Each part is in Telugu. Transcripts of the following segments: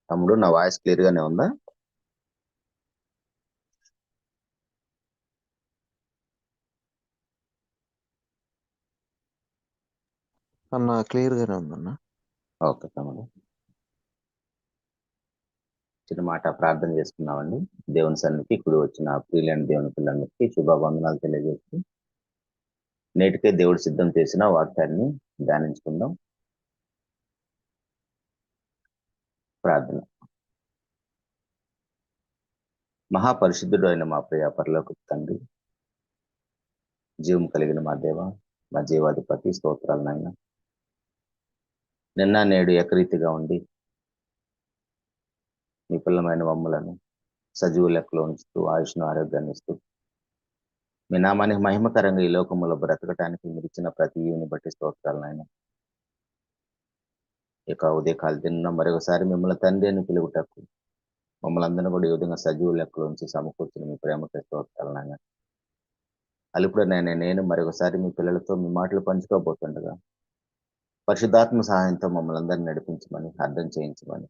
తమ్ముడు, నా వాయిస్ క్లియర్ గానే ఉందా? అన్న క్లియర్ గానే ఉందన్న. ఓకే తమ్ముడు, చిన్న మాట ప్రార్థన చేసుకున్నామండి. దేవుని సన్నిధికి ఇప్పుడు వచ్చిన ప్రియులైన దేవుని పిల్లలందరికీ శుభావందనాలు తెలియజేస్తూ నేటికే దేవుడు సిద్ధం చేసిన వాక్యాన్ని ధ్యానించుకుందాం. ప్రార్థన. మహాపరిశుద్ధుడు అయిన మా ప్రియ పరలోకపు తండ్రి, జీవం కలిగిన మా దేవ, మా జీవాధిపతి, స్తోత్రాలు నాయన. నిన్న నేడు ఏకరీతిగా ఉండి మీ పిల్లమైన మమ్ములను సజీవ లెక్కలో ఉంచుతూ ఆయుష్ను ఆరోగ్యాన్ని ఇస్తూ మీ నామానికి మహిమకరంగా ఈ లోకములో బ్రతకటానికి మీరు ఇచ్చిన ప్రతి ఈవుని బట్టి స్తోత్రాలు నాయన. ఇక ఉదయకాల తిన్న మరొకసారి మిమ్మల్ని తండ్రి అని పిలుగుటకు మమ్మల్ని అందరినీ కూడా ఈ విధంగా సజీవ లెక్కలో ఉంచి సమకూర్చుని మీ ప్రేమతో స్తోత్రాలు నాయన. అలుపుడు నేను మరొకసారి మీ పిల్లలతో మీ మాటలు పంచుకోబోతుండగా పరిశుద్ధాత్మ సహాయంతో మమ్మల్ని అందరినీ నడిపించమని, అర్థం చేయించమని,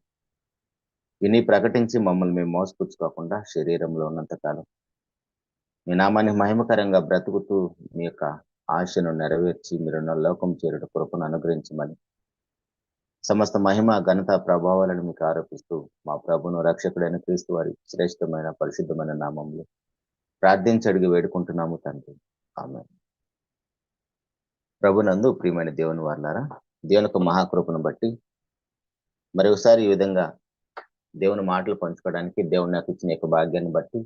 విని ప్రకటించి మమ్మల్ని మేము మోసపుచ్చుకోకుండా శరీరంలో ఉన్నంతకాలం మీ నామాన్ని మహిమకరంగా బ్రతుకుతూ మీ యొక్క ఆశను నెరవేర్చి మీరున్న లోకం చేరుట కృపను అనుగ్రహించమని, సమస్త మహిమ ఘనత ప్రభావాలను మీకు ఆరోపిస్తూ మా ప్రభును రక్షకుడైన క్రీస్తు వారి శ్రేష్టమైన పరిశుద్ధమైన నామంలో ప్రార్థించి అడిగి వేడుకుంటున్నాము తండ్రి, ఆమేన్. ప్రభునందు ప్రియమైన దేవుని వారలారా, దేవుని యొక్క మహాకృపను బట్టి మరొకసారి ఈ విధంగా దేవుని మాటలు పంచుకోవడానికి దేవుని నాకు ఇచ్చిన యొక్క భాగ్యాన్ని బట్టి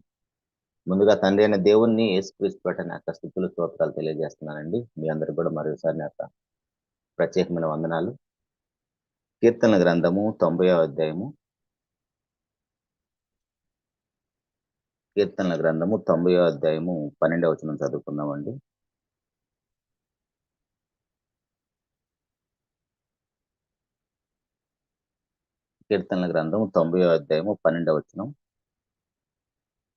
ముందుగా తండ్రి అయిన దేవుణ్ణి యేసుక్రీస్తు బట్టి నా యొక్క స్తుతులు స్తోత్రాలు తెలియజేస్తున్నానండి. మీ అందరూ కూడా మరొకసారి నా యొక్క ప్రత్యేకమైన వందనాలు. కీర్తనల గ్రంథము 90వ అధ్యాయము, కీర్తనల గ్రంథము 90వ అధ్యాయము 12వ వచనం చదువుకుందామండి. కీర్తనల గ్రంథము 90వ అధ్యాయము 12వ వచనం.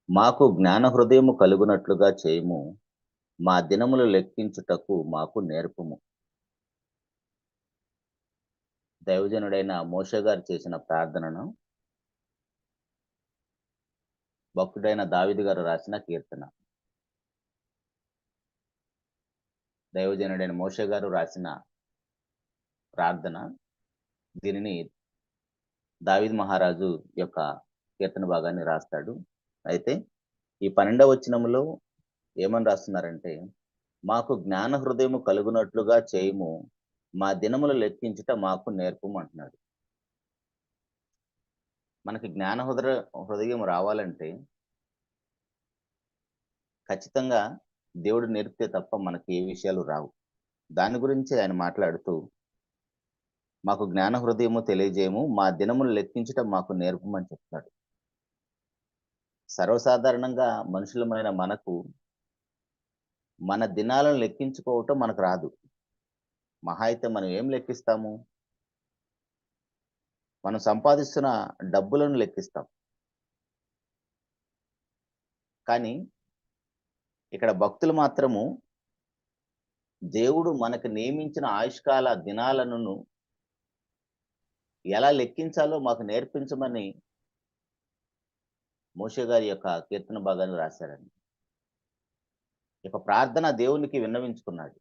మాకు జ్ఞాన హృదయము కలుగునట్లుగా చేయము, మా దినములు లెక్కించుటకు మాకు నేర్పుము. దైవజనుడైన మోషే గారు చేసిన ప్రార్థనను భక్తుడైన దావీదు గారు రాసిన కీర్తన. దైవజనుడైన మోషే గారు రాసిన ప్రార్థన. దీనిని దావీదు మహారాజు యొక్క కీర్తన భాగాన్ని రాస్తాడు. అయితే ఈ 12వ వచనములో ఏమని రాస్తున్నారంటే, మాకు జ్ఞాన హృదయము కలుగునట్లుగా చేయము, మా దినములు లెక్కించుట మాకు నేర్పము అంటున్నాడు. మనకి జ్ఞాన హృదయం రావాలంటే ఖచ్చితంగా దేవుడు నేర్పితే తప్ప మనకి ఏ విషయాలు రావు. దాని గురించి ఆయన మాట్లాడుతూ మాకు జ్ఞాన హృదయము తెలియజేయము, మా దినములు లెక్కించటం మాకు నేర్పమని చెప్తున్నాడు. సర్వసాధారణంగా మనుషులమైన మనకు మన దినాలను లెక్కించుకోవటం మనకు రాదు. మహా అయితే మనం ఏం లెక్కిస్తాము? మనం సంపాదిస్తున్న డబ్బులను లెక్కిస్తాం. కానీ ఇక్కడ భక్తులు మాత్రము దేవుడు మనకు నియమించిన ఆయుష్కాల దినాలను ఎలా లెక్కించాలో మాకు నేర్పించమని మోషే గారి యొక్క కీర్తన భాగాన్ని రాశారండి. ఇక ప్రార్థన దేవునికి విన్నవించుకున్నాడు.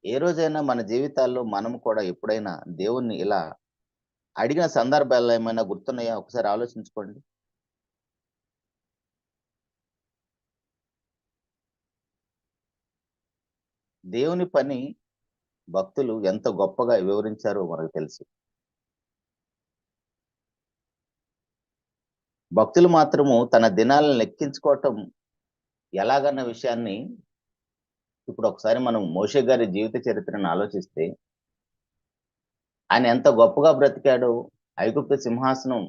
ఏ రోజైనా మన జీవితాల్లో మనం కూడా ఎప్పుడైనా దేవుణ్ణి ఇలా అడిగిన సందర్భాలు ఏమైనా గుర్తున్నాయా? ఒకసారి ఆలోచించుకోండి. దేవుని పని భక్తులు ఎంత గొప్పగా వివరించారో మనకు తెలుసు. భక్తులు మాత్రము తన దినాలను లెక్కించుకోవటం ఎలాగన్న విషయాన్ని ఇప్పుడు ఒకసారి మనం మోషే గారి జీవిత చరిత్రను ఆలోచిస్తే, ఆయన ఎంత గొప్పగా బ్రతికాడో. ఐగుప్తు సింహాసనం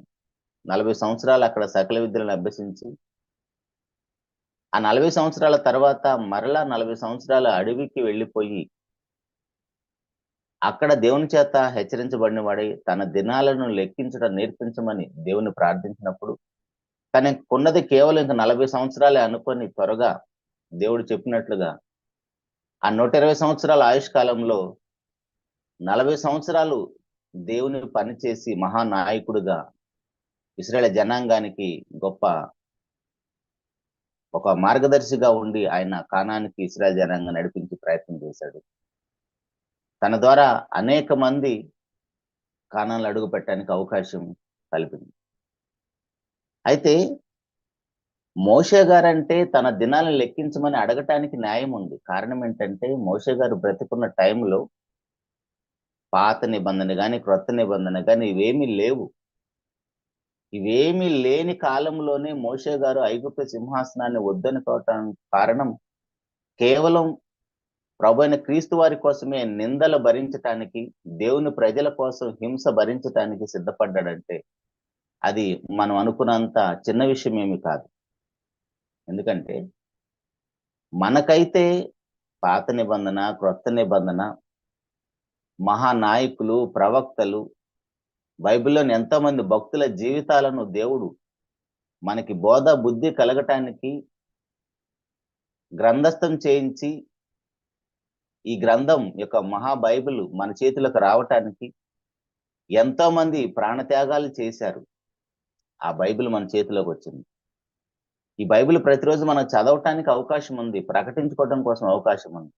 40 సంవత్సరాలు అక్కడ సకల విద్యలను అభ్యసించి, ఆ 40 సంవత్సరాల తర్వాత మరలా 40 సంవత్సరాల అడవికి వెళ్ళిపోయి అక్కడ దేవుని చేత హెచ్చరించబడిన వాడి తన దినాలను లెక్కించడం నేర్పించమని దేవుని ప్రార్థించినప్పుడు, తనకున్నది కేవలం ఇంక 40 సంవత్సరాలే అనుకొని త్వరగా దేవుడు చెప్పినట్లుగా ఆ 120 సంవత్సరాల ఆయుష్ కాలంలో 40 సంవత్సరాలు దేవుని పనిచేసి మహానాయకుడుగా ఇశ్రాయేల్ జనాంగానికి గొప్ప ఒక మార్గదర్శిగా ఉండి ఆయన కానానికి ఇశ్రాయేల్ జనాంగం నడిపించి ప్రయత్నం చేశాడు. తన ద్వారా అనేక మంది కానాన్లో అడుగు పెట్టడానికి అవకాశం కల్పింది. అయితే మోషే గారంటే తన దినాలను లెక్కించమని అడగటానికి న్యాయం ఉంది. కారణం ఏంటంటే మోషే గారు బ్రతికున్న టైంలో పాత నిబంధన గాని క్రొత్త నిబంధన గాని ఇవేమీ లేవు. ఇవేమీ లేని కాలంలోనే మోషే గారు ఐగుప్తు సింహాసనాన్ని వద్దనుకోవటానికి కారణం కేవలం ప్రభువైన క్రీస్తు వారి కోసమే నిందలు భరించటానికి, దేవుని ప్రజల కోసం హింస భరించటానికి సిద్ధపడ్డాడంటే అది మనం అనుకున్నంత చిన్న విషయం ఏమి కాదు. ఎందుకంటే మనకైతే పాత నిబంధన క్రొత్త నిబంధన మహానాయకులు ప్రవక్తలు బైబిల్లోని ఎంతో మంది భక్తుల జీవితాలను దేవుడు మనకి బోధ బుద్ధి కలగటానికి గ్రంథస్థం చేయించి ఈ గ్రంథం యొక్క మహా బైబిల్ మన చేతులకు రావటానికి ఎంతో మంది ప్రాణత్యాగాలు చేశారు. ఆ బైబిల్ మన చేతిలోకి వచ్చింది. ఈ బైబిల్ ప్రతిరోజు మనం చదవటానికి అవకాశం ఉంది, ప్రకటించుకోవడం కోసం అవకాశం ఉంది.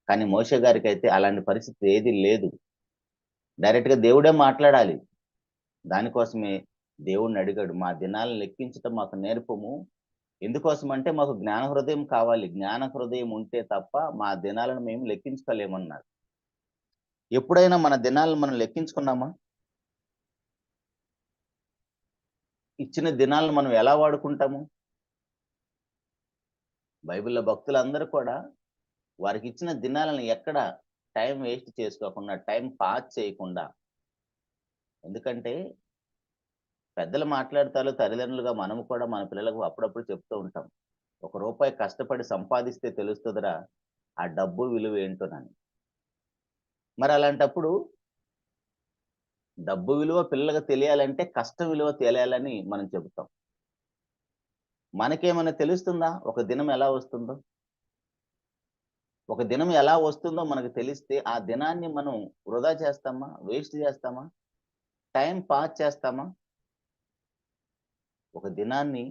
కానీ మోషే గారికి అయితే అలాంటి పరిస్థితి ఏది లేదు. డైరెక్ట్ గా దేవుడే మాట్లాడాలి. దానికోసమే దేవుడిని అడిగాడు, మా దినాలను లెక్కించటం మాకు నేర్పము. ఎందుకోసం అంటే మాకు జ్ఞాన హృదయం కావాలి. జ్ఞాన హృదయం ఉంటే తప్ప మా దినాలను మేము లెక్కించుకోలేమన్నారు. ఎప్పుడైనా మన దినాలను మనం లెక్కించుకున్నామా? ఇచ్చిన దినాలను మనం ఎలా వాడుకుంటాము? బైబిల్లో భక్తులందరూ కూడా వారికి ఇచ్చిన దినాలను ఎక్కడ టైం వేస్ట్ చేసుకోకుండా, టైం పాస్ చేయకుండా, ఎందుకంటే పెద్దలు మాట్లాడతారు, తల్లిదండ్రులుగా మనము కూడా మన పిల్లలకు అప్పుడప్పుడు చెప్తూ ఉంటాం, ₹1 కష్టపడి సంపాదిస్తే తెలుస్తుందిరా ఆ డబ్బు విలువ ఏంటోనని. మరి అలాంటప్పుడు డబ్బు విలువ పిల్లలకు తెలియాలంటే కష్టం విలువ తెలియాలని మనం చెబుతాం. మనకేమైనా తెలుస్తుందా ఒక దినం ఎలా వస్తుందో? ఒక దినం ఎలా వస్తుందో మనకు తెలిస్తే ఆ దినాన్ని మనం వృధా చేస్తామా, వేస్ట్ చేస్తామా, టైం పాస్ చేస్తామా? ఒక దినాన్ని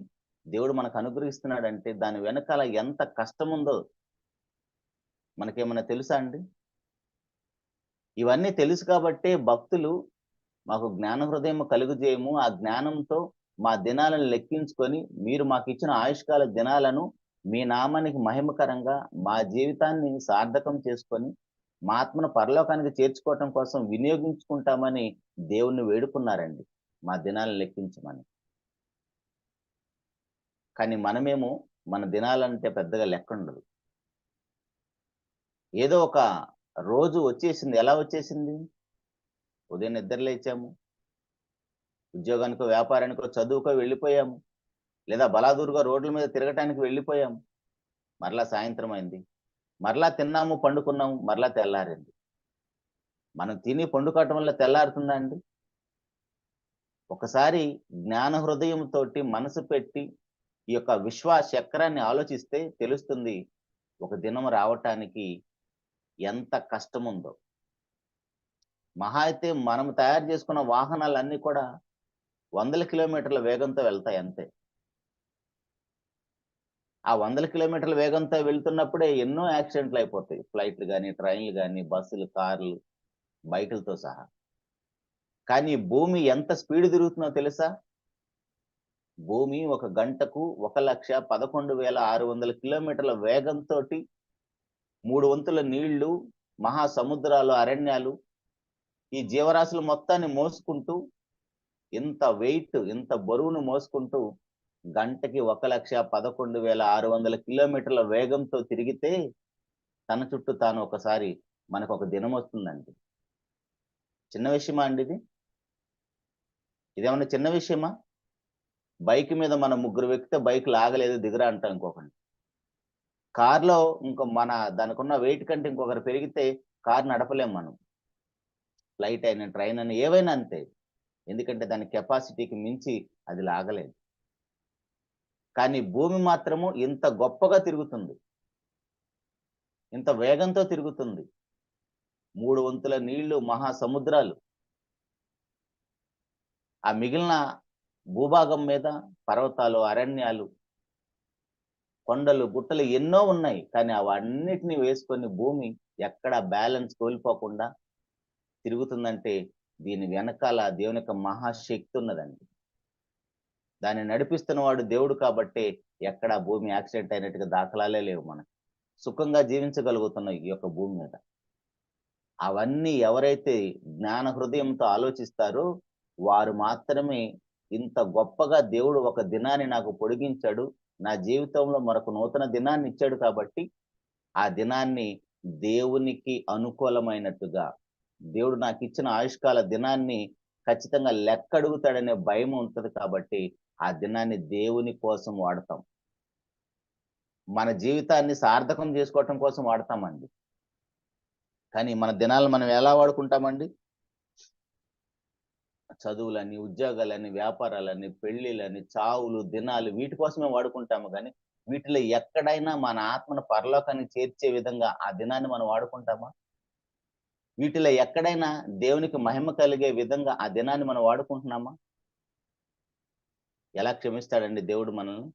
దేవుడు మనకు అనుగ్రహిస్తున్నాడంటే దాని వెనకాల ఎంత కష్టం ఉందో మనకేమైనా తెలుసా అండి? ఇవన్నీ తెలుసు కాబట్టే భక్తులు మాకు జ్ఞాన హృదయం కలుగజేయము, ఆ జ్ఞానంతో మా దినాలను లెక్కించుకొని మీరు మాకు ఇచ్చిన ఆయుష్కాల దినాలను మీ నామానికి మహిమకరంగా మా జీవితాన్ని సార్థకం చేసుకొని మా ఆత్మను పరలోకానికి చేర్చుకోవటం కోసం వినియోగించుకుంటామని దేవుణ్ణి వేడుకున్నారండి, మా దినాలను లెక్కించమని. కానీ మనమేమో మన దినాలంటే పెద్దగా లెక్క ఉండదు. ఏదో ఒక రోజు వచ్చేసింది. ఎలా వచ్చేసింది? ఉదయం నిద్ర లేచాము, ఉద్యోగానికో వ్యాపారానికో చదువుకో వెళ్ళిపోయాము, లేదా బలాదూరుగా రోడ్ల మీద తిరగటానికి వెళ్ళిపోయాము. మరలా సాయంత్రం అయింది, మరలా తిన్నాము పండుకున్నాము, మరలా తెల్లారింది. మనం తిని పండుకోవటం వల్ల తెల్లారుతుందా అండి? ఒకసారి జ్ఞాన హృదయంతో మనసు పెట్టి ఈ యొక్క విశ్వ చక్రాన్ని ఆలోచిస్తే తెలుస్తుంది ఒక దినం రావటానికి ఎంత కష్టం ఉందో. మహా అయితే మనం తయారు చేసుకున్న వాహనాలన్నీ కూడా 100 కిలోమీటర్ల వేగంతో వెళ్తాయి అంతే. ఆ 100 కిలోమీటర్ల వేగంతో వెళ్తున్నప్పుడే ఎన్నో యాక్సిడెంట్లు అయిపోతాయి. ఫ్లైట్లు కానీ, ట్రైన్లు కానీ, బస్సులు, కార్లు, బైకులతో సహా. కానీ భూమి ఎంత స్పీడ్ తిరుగుతుందో తెలుసా? భూమి ఒక గంటకు 1,11,600 కిలోమీటర్ల వేగంతో 3 వంతుల నీళ్లు, మహాసముద్రాలు, అరణ్యాలు, ఈ జీవరాశులు మొత్తాన్ని మోసుకుంటూ ఇంత వెయిట్, ఇంత బరువును మోసుకుంటూ గంటకి 1,11,600 కిలోమీటర్ల వేగంతో తిరిగితే తన చుట్టూ తాను ఒకసారి మనకు ఒక దినం వస్తుందండి. చిన్న విషయమా అండి ఇది? ఇదేమన్నా చిన్న విషయమా? బైక్ మీద మన ముగ్గురు వ్యక్తితో బైక్ లాగలేదు దిగరా అంటాం ఇంకొకటి. కార్లో దానికి ఉన్న వెయిట్ కంటే ఇంకొకరు పెరిగితే కార్ నడపలేం మనం. ఫ్లైట్ అయినా, ట్రైన్ అయినా, ఏవైనా అంతే. ఎందుకంటే దాని కెపాసిటీకి మించి అది లాగలేదు. కానీ భూమి మాత్రము ఇంత గొప్పగా తిరుగుతుంది, ఇంత వేగంతో తిరుగుతుంది. 3 వంతుల నీళ్లు, మహాసముద్రాలు, ఆ మిగిలిన భూభాగం మీద పర్వతాలు, అరణ్యాలు, కొండలు, గుట్టలు ఎన్నో ఉన్నాయి. కానీ అవన్నిటిని వేసుకొని భూమి ఎక్కడ బ్యాలెన్స్ కోల్పోకుండా తిరుగుతుందంటే దీని వెనకాల దేవుని యొక్క మహాశక్తి ఉన్నదండి. దాన్ని నడిపిస్తున్నవాడు దేవుడు కాబట్టి ఎక్కడ భూమి యాక్సిడెంట్ అయినట్టుగా దాఖలాలే లేవు. మనకి సుఖంగా జీవించగలుగుతున్నాం ఈ యొక్క భూమి మీద. అవన్నీ ఎవరైతే జ్ఞాన హృదయంతో ఆలోచిస్తారో వారు మాత్రమే ఇంత గొప్పగా దేవుడు ఒక దినాన్ని నాకు పొడిగించాడు, నా జీవితంలో మరొక నూతన దినాన్ని ఇచ్చాడు కాబట్టి ఆ దినాన్ని దేవునికి అనుకూలమైనట్టుగా, దేవుడు నాకు ఇచ్చిన ఆయుష్కాల దినాన్ని ఖచ్చితంగా లెక్క అడుగుతాడనే భయం ఉంటుంది కాబట్టి ఆ దినాన్ని దేవుని కోసం వాడతాం. మన జీవితాన్ని సార్థకం చేసుకోవటం కోసం వాడతామండి. కానీ మన దినాలను మనం ఎలా వాడుకుంటామండి? చదువులని, ఉద్యోగాలని, వ్యాపారాలని, పెళ్లిలని, చావులు, దినాలు, వీటి కోసమే వాడుకుంటాము. కానీ వీటిలో ఎక్కడైనా మన ఆత్మను పరలోకాన్ని చేర్చే విధంగా ఆ దినాన్ని మనం వాడుకుంటామా? వీటిలో ఎక్కడైనా దేవునికి మహిమ కలిగే విధంగా ఆ దినాన్ని మనం వాడుకుంటున్నామా? ఎలా క్షమిస్తాడండి దేవుడు మనల్ని?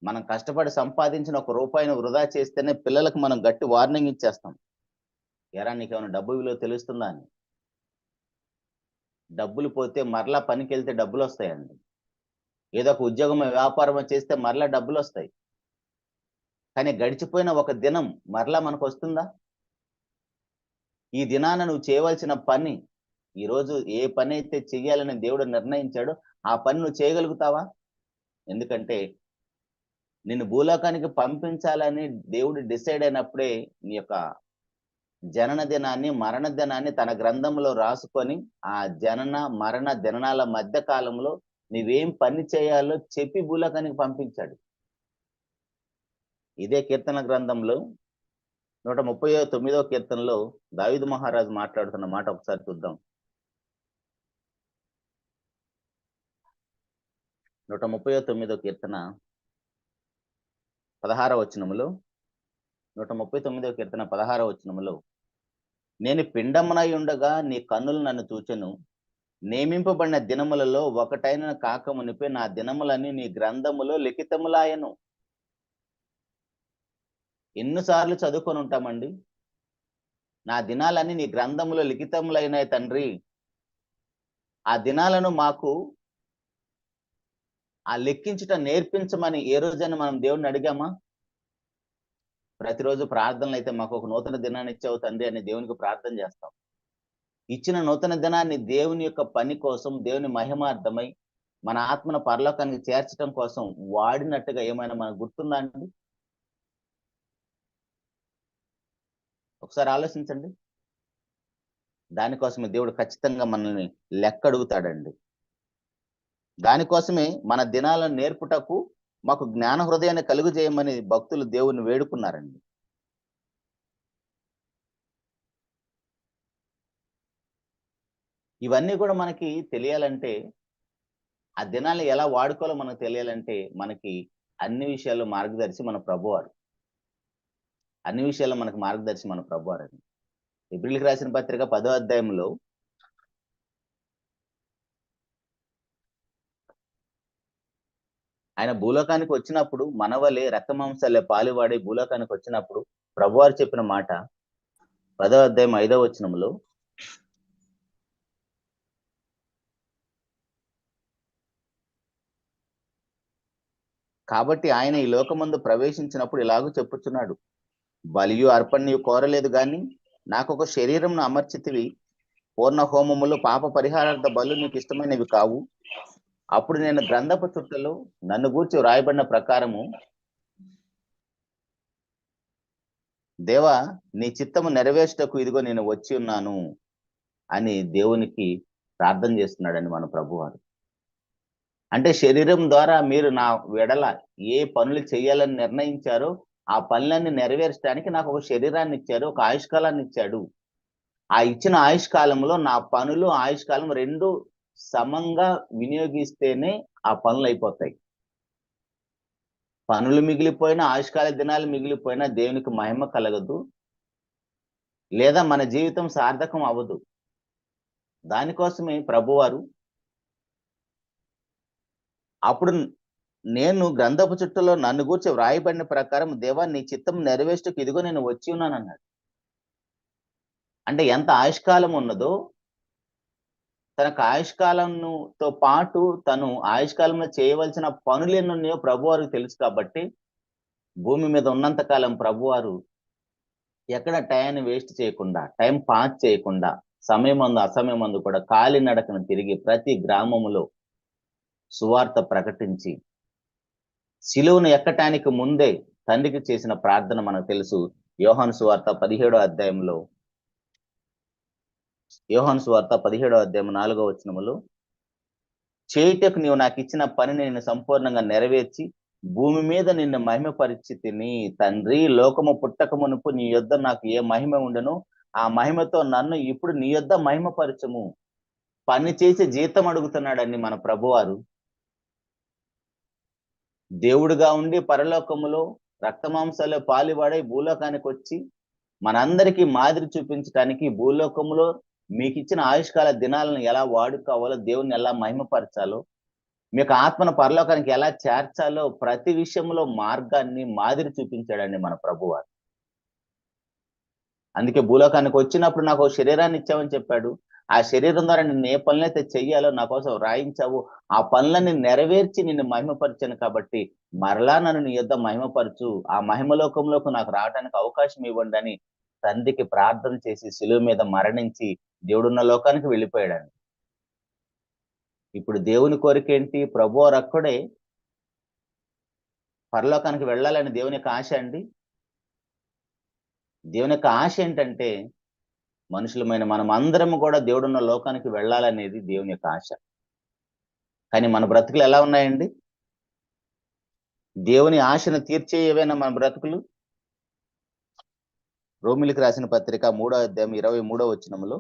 మనం కష్టపడి సంపాదించిన ఒక రూపాయిని వృధా చేస్తేనే పిల్లలకు మనం గట్టి వార్నింగ్ ఇచ్చేస్తాం. ఎరా నీకేమైనా డబ్బు విలువ తెలుస్తుందా అని. డబ్బులు పోతే మరలా పనికి వెళ్తే డబ్బులు వస్తాయండి. ఏదో ఒక ఉద్యోగం, వ్యాపారం చేస్తే మరలా డబ్బులు వస్తాయి. కానీ గడిచిపోయిన ఒక దినం మరలా మనకు వస్తుందా? ఈ దినాన నువ్వు చేయవలసిన పని, ఈరోజు ఏ పని అయితే చెయ్యాలని దేవుడు నిర్ణయించాడో ఆ పని నువ్వు చేయగలుగుతావా? ఎందుకంటే నిన్ను భూలోకానికి పంపించాలని దేవుడు డిసైడ్ అయినప్పుడే నీ యొక్క జనన దినాన్ని, మరణ దినాన్ని తన గ్రంథంలో రాసుకొని ఆ జనన మరణ దినాల మధ్య కాలంలో నువ్వేం పని చేయాలో చెప్పి భూలోకానికి పంపించాడు. ఇదే కీర్తన గ్రంథంలో 139వ కీర్తనలో దావీదు మహారాజు మాట్లాడుతున్న మాట ఒకసారి చూద్దాం. 139వ కీర్తన 16వ వచనములో, 139వ కీర్తన 16వ వచనములో, నేను పిండమునై ఉండగా నీ కన్నులు నన్ను చూచెను, నియమింపబడిన దినములలో ఒకటైన కాకమునిపై నా దినములన్నీ నీ గ్రంథములో లిఖితములాయను. ఎన్నిసార్లు చదువుకొని ఉంటామండి? నా దినాలన్నీ నీ గ్రంథములో లిఖితములైనాయి తండ్రి. ఆ దినాలను మాకు ఆ లెక్కించుట నేర్పించమని ఏ రోజైనా మనం దేవుడిని అడిగామా? ప్రతిరోజు ప్రార్థనలు అయితే మాకు ఒక నూతన దినాన్ని ఇచ్చావు తండ్రి అని దేవునికి ప్రార్థన చేస్తాం. ఇచ్చిన నూతన దినాన్ని దేవుని యొక్క పని కోసం, దేవుని మహిమార్థమై మన ఆత్మను పరలోకానికి చేర్చడం కోసం వాడినట్టుగా ఏమైనా మనకు గుర్తుందా అండి? ఒకసారి ఆలోచించండి. దానికోసమే దేవుడు ఖచ్చితంగా మనల్ని లెక్క అడుగుతాడండి. దానికోసమే మన దినాలను నేర్పుటకు మాకు జ్ఞాన హృదయాన్ని కలుగు చేయమని భక్తులు దేవుని వేడుకున్నారండి. ఇవన్నీ కూడా మనకి తెలియాలంటే, ఆ దినాన్ని ఎలా వాడుకోవాలో మనకు తెలియాలంటే మనకి అన్ని విషయాల్లో మార్గదర్శి మన ప్రభువారు. అన్ని విషయాల్లో మనకు మార్గదర్శి మన ప్రభువారండి. హెబ్రీయులకు రాసిన పత్రిక 10వ అధ్యాయంలో ఆయన భూలోకానికి వచ్చినప్పుడు మనవలే రక్తమాంసాలే పాలువాడి భూలోకానికి వచ్చినప్పుడు ప్రభువారు చెప్పిన మాట 10వ అధ్యాయం 5వ వచనంలో, కాబట్టి ఆయన ఈ లోకమందు ప్రవేశించినప్పుడు ఇలాగూ చెప్పుచున్నాడు, బలియు అర్పణ నీవు కోరలేదు గాని నాకు ఒక శరీరంను అమర్చితివి, పూర్ణ హోమములు పాప పరిహారార్థ బలు నీకు ఇష్టమైనవి కావు. అప్పుడు నేను గ్రంథపు చుట్టలో నన్ను గూర్చి వ్రాయబడిన ప్రకారము దేవా నీ చిత్తము నెరవేర్చుటకు ఇదిగో నేను వచ్చి ఉన్నాను అని దేవునికి ప్రార్థన చేస్తున్నాడని మన ప్రభువారు. అంటే శరీరం ద్వారా మీరు నా వెడల ఏ పనులు చేయాలని నిర్ణయించారో ఆ పనులన్నీ నెరవేర్చడానికి నాకు ఒక శరీరాన్ని ఇచ్చారు, ఒక ఆయుష్కాలాన్ని ఇచ్చాడు. ఆ ఇచ్చిన ఆయుష్కాలంలో నా పనులు, ఆయుష్కాలం రెండు సమంగా వినియోగిస్తేనే ఆ పనులు అయిపోతాయి. పనులు మిగిలిపోయినా, ఆయుష్కాల దినాలు మిగిలిపోయినా దేవునికి మహిమ కలగదు, లేదా మన జీవితం సార్థకం అవ్వదు. దానికోసమే ప్రభువారు అప్పుడు నేను గ్రంథపు చుట్టలో నన్ను గూర్చి వ్రాయబడిన ప్రకారం దేవా నీ చిత్తం నెరవేర్చుటకు ఇదిగో నేను వచ్చి ఉన్నాను అన్నాడు. అంటే ఎంత ఆయుష్కాలం ఉన్నదో తనకు ఆయుష్కాలంతో పాటు తను ఆయుష్కాలంలో చేయవలసిన పనులు ఎన్ని ఉన్నాయో ప్రభువారికి తెలుసు కాబట్టి భూమి మీద ఉన్నంత కాలం ప్రభువారు ఎక్కడ టైంని వేస్ట్ చేయకుండా, టైం పాస్ చేయకుండా, సమయమందు అసమయమందు కూడా కాలినడకన తిరిగి ప్రతి గ్రామములో సువార్త ప్రకటించి శిలువను ఎక్కటానికి ముందే తండ్రికి చేసిన ప్రార్థన మనకు తెలుసు. యోహాను సువార్త 17వ అధ్యాయంలో 4వ వచనములో చేయుటకు నీవు నాకు ఇచ్చిన పనిని నేను సంపూర్ణంగా నెరవేర్చి భూమి మీద నిన్ను మహిమపరిచితిని తండ్రి. లోకము పుట్టక మునుపు నీ యొద్ద నాకు ఏ మహిమ ఉండను, ఆ మహిమతో నన్ను ఇప్పుడు నీ యొద్ద మహిమపరచము. పని చేసి జీతం అడుగుతున్నాడండి మన ప్రభువారు. దేవుడుగా ఉండి పరలోకములో రక్తమాంసాలు పాలివాడై భూలోకానికి వచ్చి మనందరికీ మాదిరి చూపించడానికి భూలోకములో మీకు ఇచ్చిన ఆయుష్కాల దినాలను ఎలా వాడుకోవాలో, దేవుని ఎలా మహిమపరచాలో, మీకు ఆత్మను పరలోకానికి ఎలా చేర్చాలో ప్రతి విషయంలో మార్గాన్ని మాదిరి చూపించాడండి మన ప్రభువారు. అందుకే భూలోకానికి వచ్చినప్పుడు నాకు శరీరాన్ని ఇచ్చావని చెప్పాడు. ఆ శరీరం ద్వారా నిన్ను ఏ పనులైతే చెయ్యాలో నా కోసం రాయించావు, ఆ పనులని నెరవేర్చి నిన్ను మహిమపరిచాను కాబట్టి మరలా నన్ను నీ యొద్ద మహిమపరచు, ఆ మహిమలోకంలోకి నాకు రావడానికి అవకాశం ఇవ్వండి అని తండ్రికి ప్రార్థన చేసి శిలువ మీద మరణించి దేవుడున్న లోకానికి వెళ్ళిపోయాడండి. ఇప్పుడు దేవుని కోరిక ఏంటి? ప్రభువారు అక్కడే పరలోకానికి వెళ్ళాలని దేవుని యొక్క ఆశ అండి. దేవుని యొక్క ఆశ ఏంటంటే మనుషులమైన మనం అందరం కూడా దేవుడున్న లోకానికి వెళ్ళాలనేది దేవుని యొక్క ఆశ. కానీ మన బ్రతుకులు ఎలా ఉన్నాయండి? దేవుని ఆశను తీర్చే ఏవైనా మన బ్రతుకులు? రోమిలికి రాసిన పత్రిక 3వ అధ్యాయం 23వ వచనములో,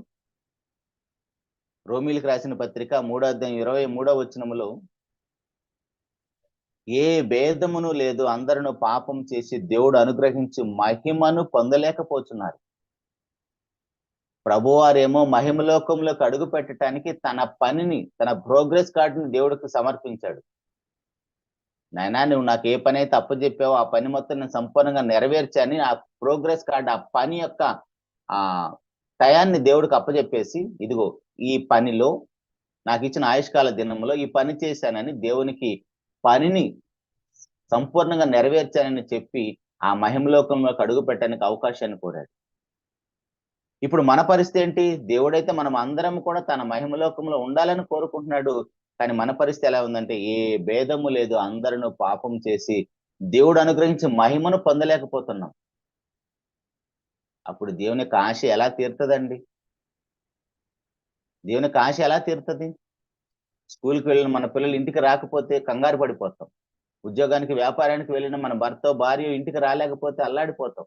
రోమిలికి రాసిన పత్రిక 3వ అధ్యాయం 23వ వచనములో ఏ భేదమును లేదు, అందరూ పాపం చేసి దేవుడు అనుగ్రహించి మహిమను పొందలేకపోతున్నారు. ప్రభువారేమో మహిమలోకంలోకి అడుగు పెట్టడానికి తన పనిని, తన ప్రోగ్రెస్ కార్డుని దేవుడికి సమర్పించాడు. నాయనా నువ్వు నాకు ఏ పని అయితే అప్పచెప్పావో ఆ పని మొత్తం నేను సంపూర్ణంగా నెరవేర్చాని ఆ ప్రోగ్రెస్ కార్డు, ఆ పని యొక్క ఆ టయాన్ని దేవుడికి అప్పచెప్పేసి, ఇదిగో ఈ పనిలో నాకు ఇచ్చిన ఆయుష్కాల దినంలో ఈ పని చేశానని దేవునికి పనిని సంపూర్ణంగా నెరవేర్చానని చెప్పి ఆ మహిమలోకంలోకి అడుగు పెట్టడానికి అవకాశాన్ని కోరాడు. ఇప్పుడు మన పరిస్థితి ఏంటి? దేవుడైతే మనం అందరం కూడా తన మహిమలోకంలో ఉండాలని కోరుకుంటున్నాడు. కానీ మన పరిస్థితి ఎలా ఉందంటే ఏ భేదము లేదు, అందరూ పాపం చేసి దేవుడు అనుగ్రహించి మహిమను పొందలేకపోతున్నాం. అప్పుడు దేవుని యొక్క ఆశ ఎలా తీరుతుందండి? దేవుని యొక్క ఆశ ఎలా తీరుతుంది? స్కూల్కి వెళ్ళిన మన పిల్లలు ఇంటికి రాకపోతే కంగారు పడిపోతాం. ఉద్యోగానికి వ్యాపారానికి వెళ్ళిన మన భర్త భార్య ఇంటికి రాలేకపోతే అల్లాడిపోతాం.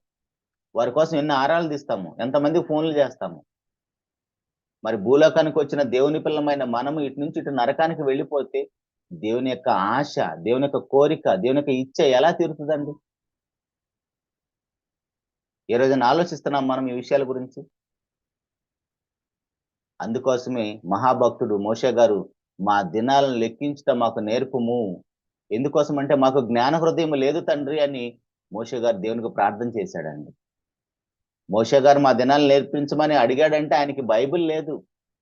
వారి కోసం ఎన్ని ఆరాలు తీస్తాము, ఎంతమంది ఫోన్లు చేస్తాము. మరి భూలోకానికి వచ్చిన దేవుని పిల్లమైన మనము ఇటు నుంచి ఇటు నరకానికి వెళ్ళిపోతే దేవుని యొక్క ఆశ, దేవుని యొక్క కోరిక, దేవుని యొక్క ఇచ్చ ఎలా తీరుతుందండి? ఏ రోజున ఆలోచిస్తున్నాం మనం ఈ విషయాల గురించి? అందుకోసమే మహాభక్తుడు మోషే గారు మా దినాలను లెక్కించటం మాకు నేర్పుము. ఎందుకోసం అంటే మాకు జ్ఞాన హృదయం లేదు తండ్రి అని మోషే గారు దేవునికి ప్రార్థన చేశాడండి. మోషే గారు మా దినాలు నేర్పించమని అడిగాడంటే ఆయనకి బైబిల్ లేదు.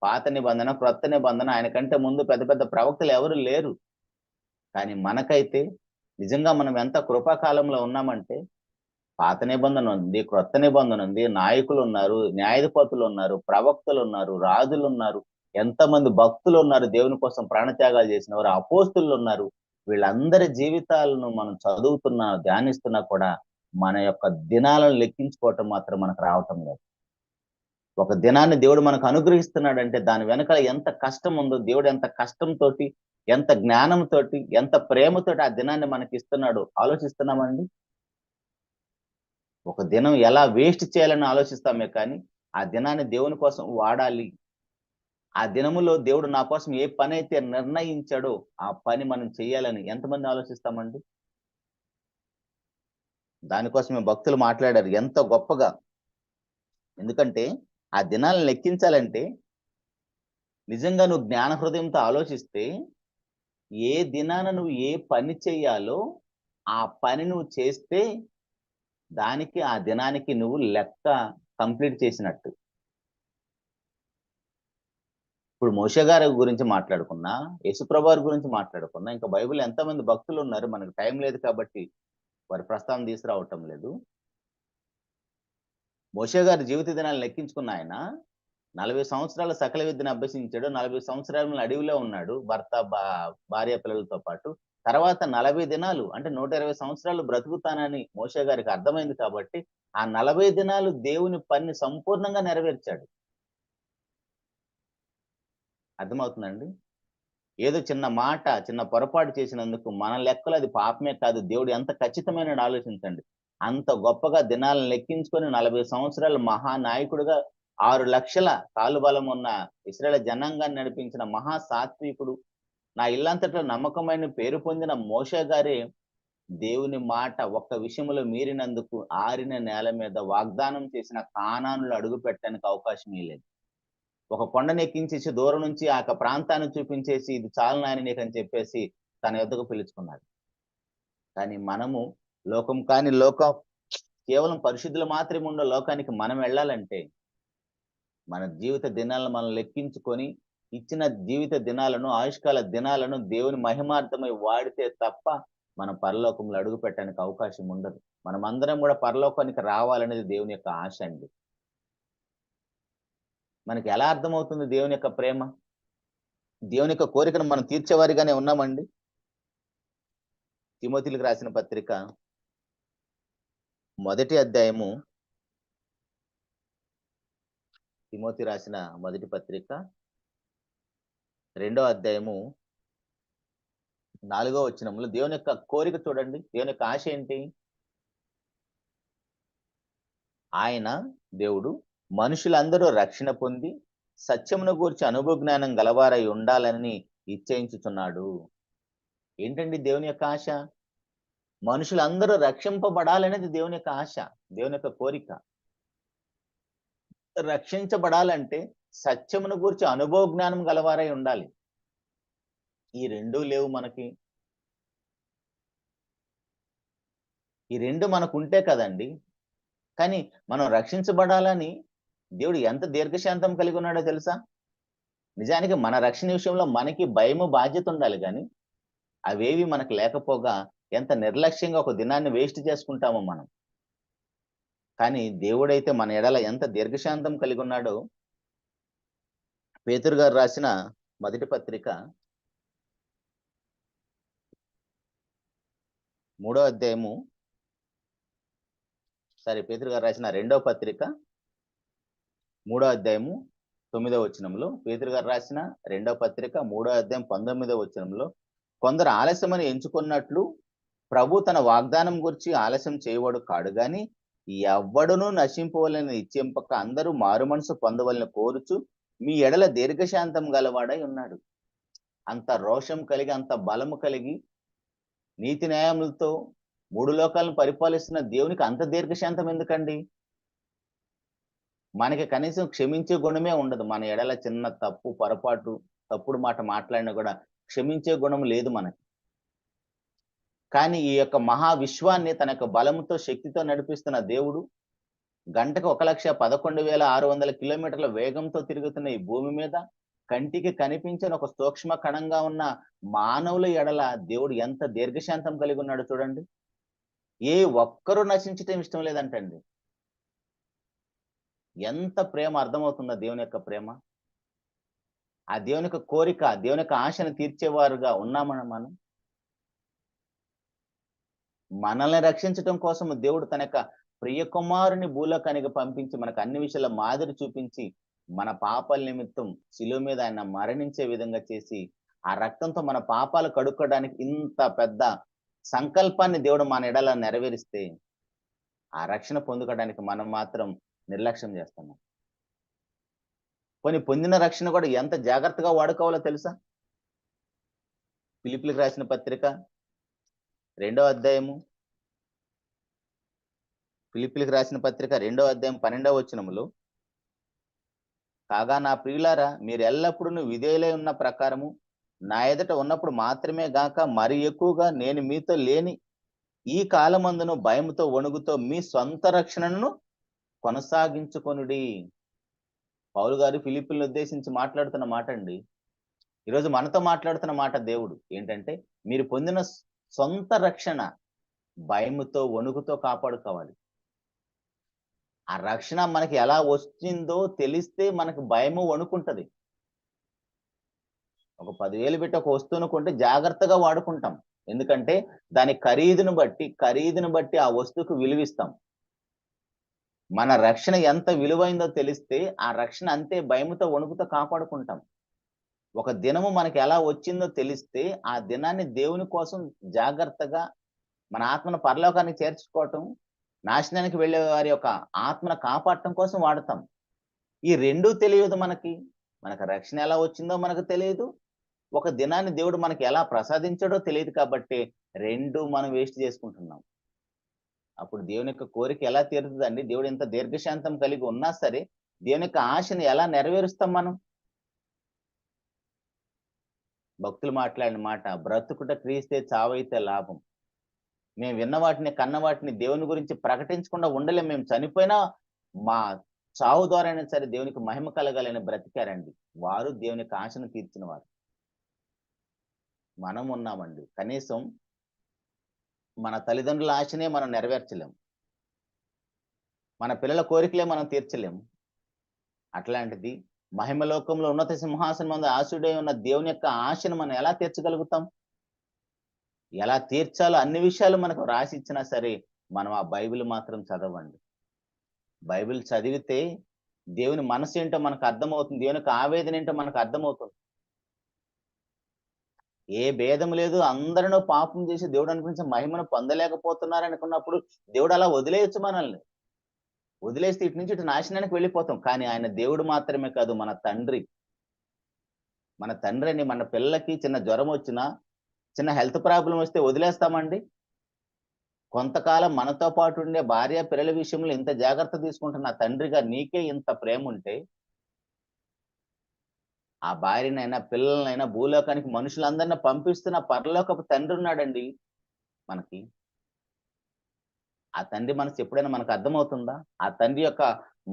పాత నిబంధన, క్రొత్త నిబంధన, ఆయనకంటే ముందు పెద్ద పెద్ద ప్రవక్తలు ఎవరు లేరు. కానీ మనకైతే నిజంగా మనం ఎంత కృపాకాలంలో ఉన్నామంటే పాత నిబంధన ఉంది, క్రొత్త నిబంధన ఉంది, నాయకులు ఉన్నారు, న్యాయాధిపతులు ఉన్నారు, ప్రవక్తలు ఉన్నారు, రాజులు ఉన్నారు, ఎంతమంది భక్తులు ఉన్నారు, దేవుని కోసం ప్రాణత్యాగాలు చేసిన వారు, అపోస్తులు ఉన్నారు. వీళ్ళందరి జీవితాలను మనం చదువుతున్నా, ధ్యానిస్తున్నా కూడా మన యొక్క దినాలను లెక్కించుకోవటం మాత్రం మనకు రావటం లేదు. ఒక దినాన్ని దేవుడు మనకు అనుగ్రహిస్తున్నాడంటే దాని వెనకాల ఎంత కష్టం ఉందో, దేవుడు ఎంత కష్టంతో, ఎంత జ్ఞానంతో, ఎంత ప్రేమతోటి ఆ దినాన్ని మనకి ఇస్తున్నాడు ఆలోచిస్తున్నామండి? ఒక దినం ఎలా వేస్ట్ చేయాలని ఆలోచిస్తామే కానీ ఆ దినాన్ని దేవుని కోసం వాడాలి, ఆ దినములో దేవుడు నా కోసం ఏ పని అయితే నిర్ణయించాడో ఆ పని మనం చేయాలని ఎంతమంది ఆలోచిస్తామండి? దానికోసమే భక్తులు మాట్లాడారు ఎంతో గొప్పగా. ఎందుకంటే ఆ దినాలను లెక్కించాలంటే నిజంగా నువ్వు జ్ఞాన హృదయంతో ఆలోచిస్తే ఏ దినాన నువ్వు ఏ పని చెయ్యాలో ఆ పని నువ్వు చేస్తే దానికి ఆ దినానికి నువ్వు లెక్క కంప్లీట్ చేసినట్టు. ఇప్పుడు మోషే గారి గురించి మాట్లాడుకున్నా, యేసుప్రభు వారి గురించి మాట్లాడుకున్నా, ఇంకా బైబిల్ ఎంతమంది భక్తులు ఉన్నారు. మనకు టైం లేదు కాబట్టి వారి ప్రస్తావన తీసుకురావటం లేదు. మోషే గారి జీవిత దినాలను లెక్కించుకున్న ఆయన 40 సంవత్సరాల సకల విద్యను అభ్యసించాడు. 40 సంవత్సరాలు అడవిలో ఉన్నాడు. భార్య పిల్లలతో పాటు. తర్వాత 40 దినాలు అంటే 120 సంవత్సరాలు బ్రతుకుతానని మోషే గారికి అర్థమైంది కాబట్టి, ఆ 40 దినాలు దేవుని పనిని సంపూర్ణంగా నెరవేర్చాడు. అర్థమవుతుందండి? ఏదో చిన్న మాట, చిన్న పొరపాటు చేసినందుకు మన లెక్కలో అది పాపమే కాదు. దేవుడు ఎంత ఖచ్చితమైనడో ఆలోచించండి. అంత గొప్పగా దినాలను లెక్కించుకొని 40 సంవత్సరాలు మహానాయకుడుగా 6 లక్షల కాలుబలం ఉన్న ఇశ్రాయేలు జనాంగాన్ని నడిపించిన మహా సాత్వికుడు, నా ఇల్లంతటా నమ్మకమైన పేరు పొందిన మోషే గారే దేవుని మాట ఒక్క విషయంలో మీరినందుకు ఆరిన నేల మీద వాగ్దానం చేసిన కానానులో అడుగు పెట్టడానికి అవకాశం లేదు. ఒక కొండను ఎక్కించేసి దూరం నుంచి ఆ ప్రాంతాన్ని చూపించేసి ఇది చాలు నాయన నీకని చెప్పేసి తన యొద్దకు పిలుచుకున్నాడు. కానీ మనము లోకం కాని లోకం, కేవలం పరిశుద్ధులు మాత్రమే ఉండే లోకానికి మనం వెళ్ళాలంటే మన జీవిత దినాలను మనం లెక్కించుకొని ఇచ్చిన జీవిత దినాలను, ఆయుష్కాల దినాలను దేవుని మహిమార్థమై వాడితే తప్ప మనం పరలోకంలో అడుగు పెట్టడానికి అవకాశం ఉండదు. మనమందరం కూడా పరలోకానికి రావాలనేది దేవుని యొక్క ఆశ అండి. మనకి ఎలా అర్థమవుతుంది దేవుని యొక్క ప్రేమ? దేవుని యొక్క కోరికను మనం తీర్చేవారిగానే ఉన్నామండి. తిమోతిలకు రాసిన పత్రిక మొదటి అధ్యాయము, తిమోతి రాసిన మొదటి పత్రిక 2వ అధ్యాయము 4వ వచనంలో దేవుని యొక్క కోరిక చూడండి. దేవుని యొక్క ఆశ ఏంటి? ఆయన దేవుడు మనుషులందరూ రక్షణ పొంది సత్యమును గూర్చి అనుభవ జ్ఞానం గలవారై ఉండాలని ఇచ్చయించుచున్నాడు. ఏంటండి దేవుని యొక్క ఆశ? మనుషులందరూ రక్షింపబడాలనేది దేవుని యొక్క ఆశ, దేవుని యొక్క కోరిక. రక్షించబడాలంటే సత్యమును గూర్చి అనుభవ జ్ఞానం గలవారై ఉండాలి. ఈ రెండూ లేవు మనకి. ఈ రెండు మనకుంటే కదండి. కానీ మనం రక్షించబడాలని దేవుడు ఎంత దీర్ఘశాంతం కలిగి ఉన్నాడో తెలుసా? నిజానికి మన రక్షణ విషయంలో మనకి భయము, బాధ్యత ఉండాలి కానీ అవేవి మనకు లేకపోగా ఎంత నిర్లక్ష్యంగా ఒక దినాన్ని వేస్ట్ చేసుకుంటామో మనం. కానీ దేవుడైతే మన ఎడల ఎంత దీర్ఘశాంతం కలిగి ఉన్నాడో పేతురు గారు రాసిన మొదటి పత్రిక 3వ అధ్యాయము, పేతురు గారు రాసిన 2వ పత్రిక 3వ అధ్యాయము 9వ వచనంలో, పేతురు గారు రాసిన 2వ పత్రిక 3వ అధ్యాయం 19వ వచనంలో, కొందరు ఆలస్యమని ఎంచుకున్నట్లు ప్రభు తన వాగ్దానం గురించి ఆలస్యం చేయవాడు కాడు గాని ఎవ్వడునూ నశింపవలని ఇచ్చింపక అందరూ మారు మనసు పొందవలని కోరుచు మీ ఎడల దీర్ఘశాంతం గలవాడై ఉన్నాడు. అంత రోషం కలిగి, అంత బలము కలిగి, నీతి న్యాయములతో 3 లోకాలను పరిపాలిస్తున్న దేవునికి అంత దీర్ఘశాంతం ఎందుకండి? మనకి కనీసం క్షమించే గుణమే ఉండదు. మన ఎడల చిన్న తప్పు, పొరపాటు, తప్పుడు మాట మాట్లాడినా కూడా క్షమించే గుణం లేదు మనకి. కానీ ఈ యొక్క మహా విశ్వాన్ని తన యొక్క బలముతో, శక్తితో నడిపిస్తున్న దేవుడు గంటకు 1,11,600 కిలోమీటర్ల వేగంతో తిరుగుతున్న ఈ భూమి మీద కంటికి కనిపించని ఒక సూక్ష్మ కణంగా ఉన్న మానవుల ఎడల దేవుడు ఎంత దీర్ఘశాంతం కలిగి ఉన్నాడు చూడండి. ఏ ఒక్కరూ నశించటం ఇష్టం లేదంటండి. ఎంత ప్రేమ అర్థమవుతుందో దేవుని యొక్క ప్రేమ. ఆ దేవుని యొక్క కోరిక, దేవుని యొక్క ఆశను తీర్చేవారుగా ఉన్నామని మనం. మనల్ని రక్షించటం కోసం దేవుడు తన యొక్క ప్రియ కుమారుని భూలోకానికి పంపించి మనకు అన్ని విషయాల మాదిరి చూపించి మన పాపాల నిమిత్తం శిలువ మీద ఆయన మరణించే విధంగా చేసి ఆ రక్తంతో మన పాపాలు కడుక్కోవడానికి ఇంత పెద్ద సంకల్పాన్ని దేవుడు మన ఎడల నెరవేరిస్తే ఆ రక్షణ పొందుకోవడానికి మనం మాత్రం నిర్లక్ష్యం చేస్తున్నాం. పొందిన రక్షణ కూడా ఎంత జాగ్రత్తగా వాడుకోవాలో తెలుసా? ఫిలిప్పీలకు రాసిన పత్రిక 2వ అధ్యాయము, ఫిలిప్పీలకు రాసిన పత్రిక 2వ అధ్యాయం 12వ వచనములో, కాగా నా ప్రియులారా మీరు ఎల్లప్పుడూ విధేయులై ఉన్న ప్రకారము నా ఎదుట ఉన్నప్పుడు మాత్రమే గాక మరి ఎక్కువగా నేను మీతో లేని ఈ కాలమందును భయముతో వణుకుతో మీ సొంత రక్షణను కొనసాగించుకొనుడి. పౌలు గారు ఫిలిప్పీయులను ఉద్దేశించి మాట్లాడుతున్న మాట అండి. ఈరోజు మనతో మాట్లాడుతున్న మాట దేవుడు ఏంటంటే, మీరు పొందిన సొంత రక్షణ భయముతో వణుకుతో కాపాడుకోవాలి. ఆ రక్షణ మనకి ఎలా వచ్చిందో తెలిస్తే మనకు భయము వణుకుంటది. ఒక 10,000 పెట్టి ఒక వస్తువును కొంటే జాగ్రత్తగా వాడుకుంటాం. ఎందుకంటే దాని ఖరీదును బట్టి ఆ వస్తువుకు విలువిస్తాం. మన రక్షణ ఎంత విలువైందో తెలిస్తే ఆ రక్షణ అంతే భయముతో వణుకుతో కాపాడుకుంటాం. ఒక దినము మనకి ఎలా వచ్చిందో తెలిస్తే ఆ దినాన్ని దేవుని కోసం జాగ్రత్తగా మన ఆత్మను పరలోకానికి చేర్చుకోవటం, నాశనానికి వెళ్ళే వారి యొక్క ఆత్మను కాపాడటం కోసం వాడతాం. ఈ 2 తెలియదు మనకి. మనకు రక్షణ ఎలా వచ్చిందో మనకు తెలియదు. ఒక దినాన్ని దేవుడు మనకి ఎలా ప్రసాదించాడో తెలియదు కాబట్టి 2 మనం వేస్ట్ చేసుకుంటున్నాం. అప్పుడు దేవుని యొక్క కోరిక ఎలా తీరుతుందండి? దేవుడు ఇంత దీర్ఘశాంతం కలిగి ఉన్నా సరే, దేవుని యొక్క ఆశని ఎలా నెరవేరుస్తాం మనం? భక్తులు మాట్లాడిన మాట, బ్రతుకుట క్రీస్తే చావైతే లాభం. మేము విన్న వాటిని, కన్న వాటిని దేవుని గురించి ప్రకటించకుండా ఉండలేం. మేము చనిపోయినా మా చావు ద్వారానే సరే దేవునికి మహిమ కలగాలని బ్రతికారండి. వారు దేవుని యొక్క ఆశను తీర్చిన వారు. మనం ఉన్నామండి. కనీసం మన తల్లిదండ్రుల ఆశనే మనం నెరవేర్చలేం. మన పిల్లల కోరికలే మనం తీర్చలేం. అట్లాంటిది మహిమలోకంలో ఉన్నత సింహాసనం మందు ఆశుడై ఉన్న దేవుని యొక్క ఆశను మనం ఎలా తీర్చగలుగుతాం? ఎలా తీర్చాలో అన్ని విషయాలు మనకు రాసిచ్చినా సరే, మనం ఆ బైబిల్ మాత్రం చదవండి. బైబిల్ చదివితే దేవుని మనసు ఏంటో మనకు అర్థమవుతుంది. దేవుని యొక్క ఆవేదన ఏంటో మనకు అర్థమవుతుంది. ఏ భేదం లేదు. అందరూ పాపం చేసి దేవుడు అనుకున్న మహిమను పొందలేకపోతున్నారు అనుకున్నప్పుడు దేవుడు అలా వదిలేయొచ్చు మనల్ని. వదిలేస్తే ఇటు నుంచి ఇటు నాశనానికి వెళ్ళిపోతాం. కానీ ఆయన దేవుడు మాత్రమే కాదు, మన తండ్రి. మన తండ్రి అని మన పిల్లలకి చిన్న జ్వరం వచ్చినా, చిన్న హెల్త్ ప్రాబ్లం వస్తే వదిలేస్తామండి? కొంతకాలం మనతో పాటు ఉండే భార్య పిల్లల విషయంలో ఇంత జాగ్రత్త తీసుకుంటున్న తండ్రిగా నీకే ఇంత ప్రేమ ఉంటే, ఆ భార్యనైనా పిల్లలనైనా భూలోకానికి మనుషులందరిని పంపిస్తున్న పరలోకపు తండ్రి ఉన్నాడండి మనకి. ఆ తండ్రి మనసు ఎప్పుడైనా మనకు అర్థమవుతుందా? ఆ తండ్రి యొక్క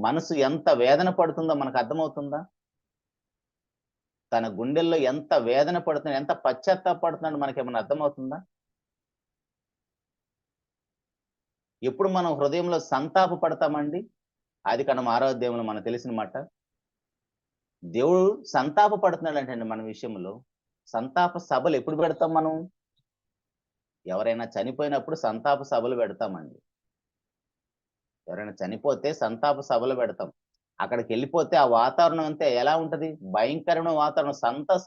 మనసు ఎంత వేదన పడుతుందో మనకు అర్థమవుతుందా? తన గుండెల్లో ఎంత వేదన పడుతుంది, ఎంత పశ్చాత్తాపడుతున్నాడో మనకేమన్నా అర్థమవుతుందా? ఎప్పుడు మనం హృదయంలో సంతాప పడతామండి? ఆదికాండం 6వ అధ్యాయంలో మనకు తెలిసిన మాట. దేవుడు సంతాప పడుతున్నాడంటండి మన విషయంలో. సంతాప సభలు ఎప్పుడు పెడతాం మనం? ఎవరైనా చనిపోయినప్పుడు సంతాప సభలు పెడతామండి. ఎవరైనా చనిపోతే సంతాప సభలు పెడతాం. అక్కడికెళ్ళిపోతే ఆ వాతావరణం అంతా ఎలా ఉంటది? భయంకరమైన వాతావరణం.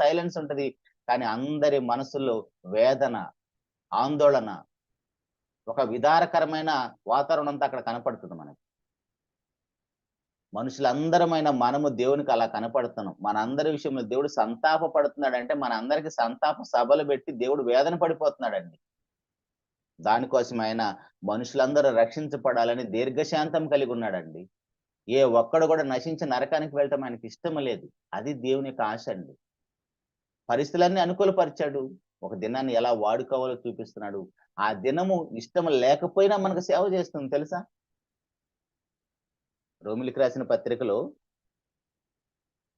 సైలెన్స్ ఉంటది. కానీ అందరి మనసుల్లో వేదన, ఆందోళన, ఒక విదారకరమైన వాతావరణం అంతా అక్కడ కనపడుతుంది మనకి. మనుషులందరమైన మనము దేవునికి అలా కనపడుతున్నాం. మనందరి విషయంలో దేవుడు సంతాప పడుతున్నాడంటే మనందరికి సంతాప సభలు పెట్టి దేవుడు వేదన పడిపోతున్నాడండి. దానికోసం ఆయన మనుషులందరూ రక్షించబడాలని దీర్ఘశాంతం కలిగి ఉన్నాడండి. ఏ ఒక్కడు కూడా నశించి నరకానికి వెళ్ళటం ఆయనకి ఇష్టం లేదు. అది దేవుని యొక్క ఆశ అండి. పరిస్థితులన్నీ అనుకూలపరిచాడు. ఒక దినాన్ని ఎలా వాడుకోవాలో చూపిస్తున్నాడు. ఆ దినము ఇష్టం లేకపోయినా మనకు సేవ చేస్తుంది తెలుసా? రోమిలికి రాసిన పత్రికలో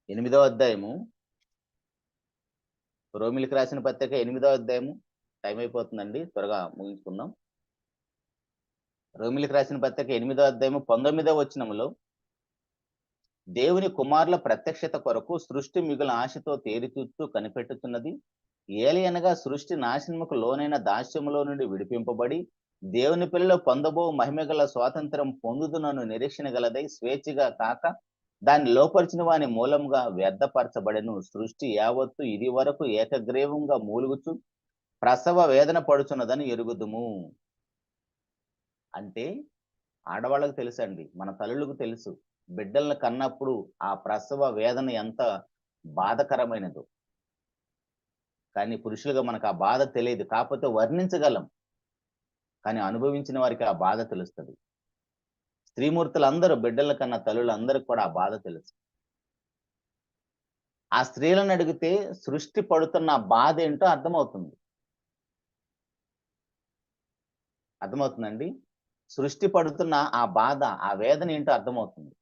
8వ అధ్యాయము, రోమిలికి రాసిన పత్రిక 8వ అధ్యాయము, టైం అయిపోతుందండి, త్వరగా ముగించుకుందాం. రోమిలికి రాసిన పత్రిక 8వ అధ్యాయము 19వ వచనములో, దేవుని కుమారుల ప్రత్యక్షత కొరకు సృష్టి మిగుల ఆశతో తేరిచూస్తూ కనిపెట్టుతున్నది. ఏలయనగా సృష్టి నాశనముకు లోనైన దాస్యములో నుండి విడిపింపబడి దేవుని పిల్లలు పొందబో మహిమగల స్వాతంత్రం పొందుతున్నను నిరీక్షణ గలదై స్వేచ్ఛగా కాక దాన్ని లోపరిచిన వాని మూలంగా వ్యర్థపరచబడెను. సృష్టి యావత్తు ఇది వరకు ఏకగ్రీవంగా మూలుగుచు ప్రసవ వేదన పడుచున్నదని ఎరుగుదుము. అంటే ఆడవాళ్ళకు తెలుసండి, మన తల్లులకు తెలుసు బిడ్డలను కన్నప్పుడు ఆ ప్రసవ వేదన ఎంత బాధకరమైనదో. కానీ పురుషులుగా మనకు ఆ బాధ తెలియదు. కాకపోతే వర్ణించగలం, కానీ అనుభవించిన వారికి ఆ బాధ తెలుస్తుంది. స్త్రీమూర్తులందరూ బిడ్డల కన్నా తల్లులందరికీ కూడా ఆ బాధ తెలుసు. ఆ స్త్రీలను అడిగితే సృష్టి పడుతున్న బాధ ఏంటో అర్థమవుతుంది. అర్థమవుతుందండి? సృష్టి పడుతున్న ఆ బాధ, ఆ వేదన ఏంటో అర్థమవుతుంది.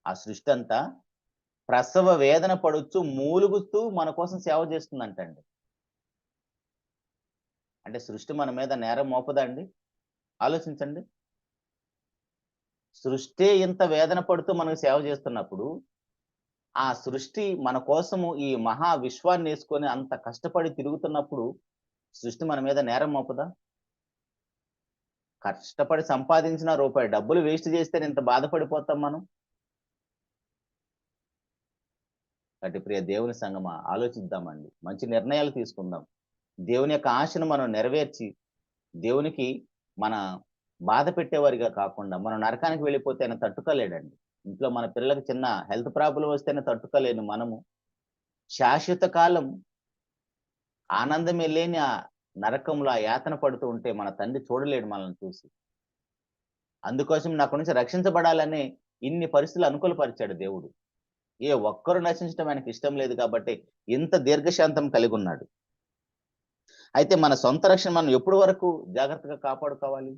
ఆ సృష్టి అంతా ప్రసవ వేదన పడుచు మూలుగుతూ మన కోసం సేవ చేస్తుందంటండి. అంటే సృష్టి మన మీద నేరం మోపదా అండి? ఆలోచించండి. సృష్టే ఇంత వేదన పడుతూ మనకు సేవ చేస్తున్నప్పుడు, ఆ సృష్టి మన కోసము ఈ మహా విశ్వాన్నేసుకొని అంత కష్టపడి తిరుగుతున్నప్పుడు, సృష్టి మన మీద నేరం మోపదా? కష్టపడి సంపాదించిన రూపాయి డబ్బులు వేస్ట్ చేస్తేనే ఇంత బాధపడిపోతాం మనం. కాబట్టి ప్రియ దేవుని సంగమా ఆలోచిద్దామండి. మంచి నిర్ణయాలు తీసుకుందాం. దేవుని యొక్క ఆశను మనం నెరవేర్చి, దేవునికి మన బాధ పెట్టేవారిగా కాకుండా, మనం నరకానికి వెళ్ళిపోతే ఆయన తట్టుకోలేడండి. ఇంట్లో మన పిల్లలకి చిన్న హెల్త్ ప్రాబ్లమ్ వస్తేనే తట్టుకోలేని మనము, శాశ్వత కాలం ఆనందమే లేని ఆ నరకంలో ఆ యాతన పడుతూ ఉంటే మన తండ్రి చూడలేడు మనల్ని చూసి. అందుకోసం అక్కడి నుంచి రక్షించబడాలని ఇన్ని పరిస్థితులు అనుకూలపరిచాడు దేవుడు. ఏ ఒక్కరు నశించడం ఆయనకి ఇష్టం లేదు కాబట్టి ఇంత దీర్ఘశాంతం కలిగి ఉన్నాడు. అయితే మన సొంత రక్షణ మనం ఎప్పటి వరకు జాగ్రత్తగా కాపాడుకోవాలి?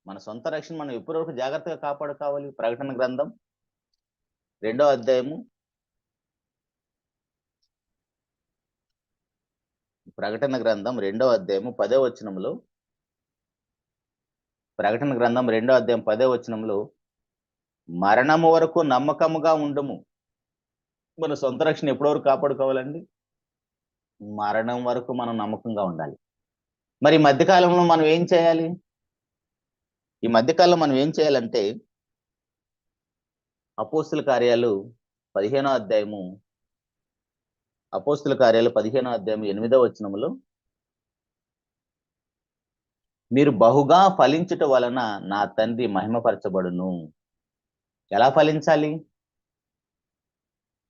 మన సొంత రక్షణ మనం ఎప్పటి వరకు జాగ్రత్తగా కాపాడుకోవాలి? ప్రకటన గ్రంథం 2వ అధ్యాయము, ప్రకటన గ్రంథం 2వ అధ్యాయము 10వ వచనంలో, ప్రకటన గ్రంథం 2వ అధ్యాయం 10వ వచనంలో, మరణము వరకు నమ్మకముగా ఉండుము. మన సొంత రక్షణ ఎప్పటి వరకు కాపాడుకోవాలండి? మరణం వరకు మనం నమ్మకంగా ఉండాలి. మరి ఈ మధ్యకాలంలో మనం ఏం చేయాలి? ఈ మధ్యకాలంలో మనం ఏం చేయాలంటే, అపోస్తుల కార్యాలు 15వ అధ్యాయము, అపోస్తుల కార్యాలు 15వ అధ్యాయం 8వ వచనములో, మీరు బహుగా ఫలించుట వలన నా తండ్రి మహిమపరచబడును. ఎలా ఫలించాలి?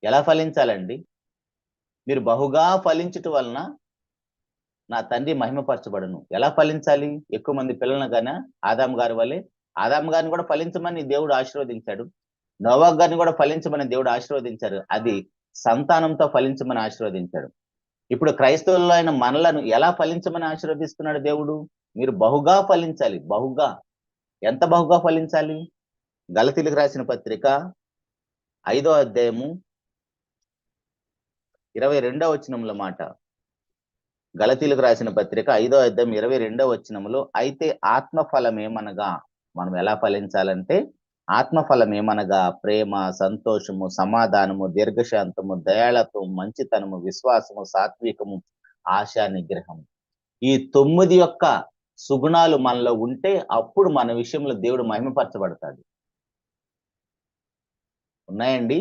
ఎలా ఫలించాలండి? మీరు బహుగా ఫలించుట వలన నా తండ్రి మహిమపరచబడును. ఎలా ఫలించాలి? ఎక్కువ మంది పిల్లలను గానా ఆదాము గారి వలె? ఆదాము గారిని కూడా ఫలించమని దేవుడు ఆశీర్వదించాడు. నోవాహు గారిని కూడా ఫలించమని దేవుడు ఆశీర్వదించారు. అది సంతానంతో ఫలించమని ఆశీర్వదించాడు. ఇప్పుడు క్రైస్తవుల్లో అయిన మనలను ఎలా ఫలించమని ఆశీర్వదిస్తున్నాడు దేవుడు? మీరు బహుగా ఫలించాలి. బహుగా. ఎంత బహుగా ఫలించాలి? గలతీలకు రాసిన పత్రిక 5వ అధ్యాయము 22వ వచనంలో మాట. గలతీలకు రాసిన పత్రిక 5వ అధ్యాయం 22వ వచనంలో, అయితే ఆత్మఫలం ఏమనగా, మనం ఎలా ఫలించాలంటే, ఆత్మఫలం ఏమనగా ప్రేమ, సంతోషము, సమాధానము, దీర్ఘశాంతము, దయాళత్వం, మంచితనము, విశ్వాసము, సాత్వికము, ఆశా నిగ్రహం. ఈ 9 యొక్క సుగుణాలు మనలో ఉంటే అప్పుడు మన విషయంలో దేవుడు మహిమపరచబడతాడు. ఉన్నాయండి?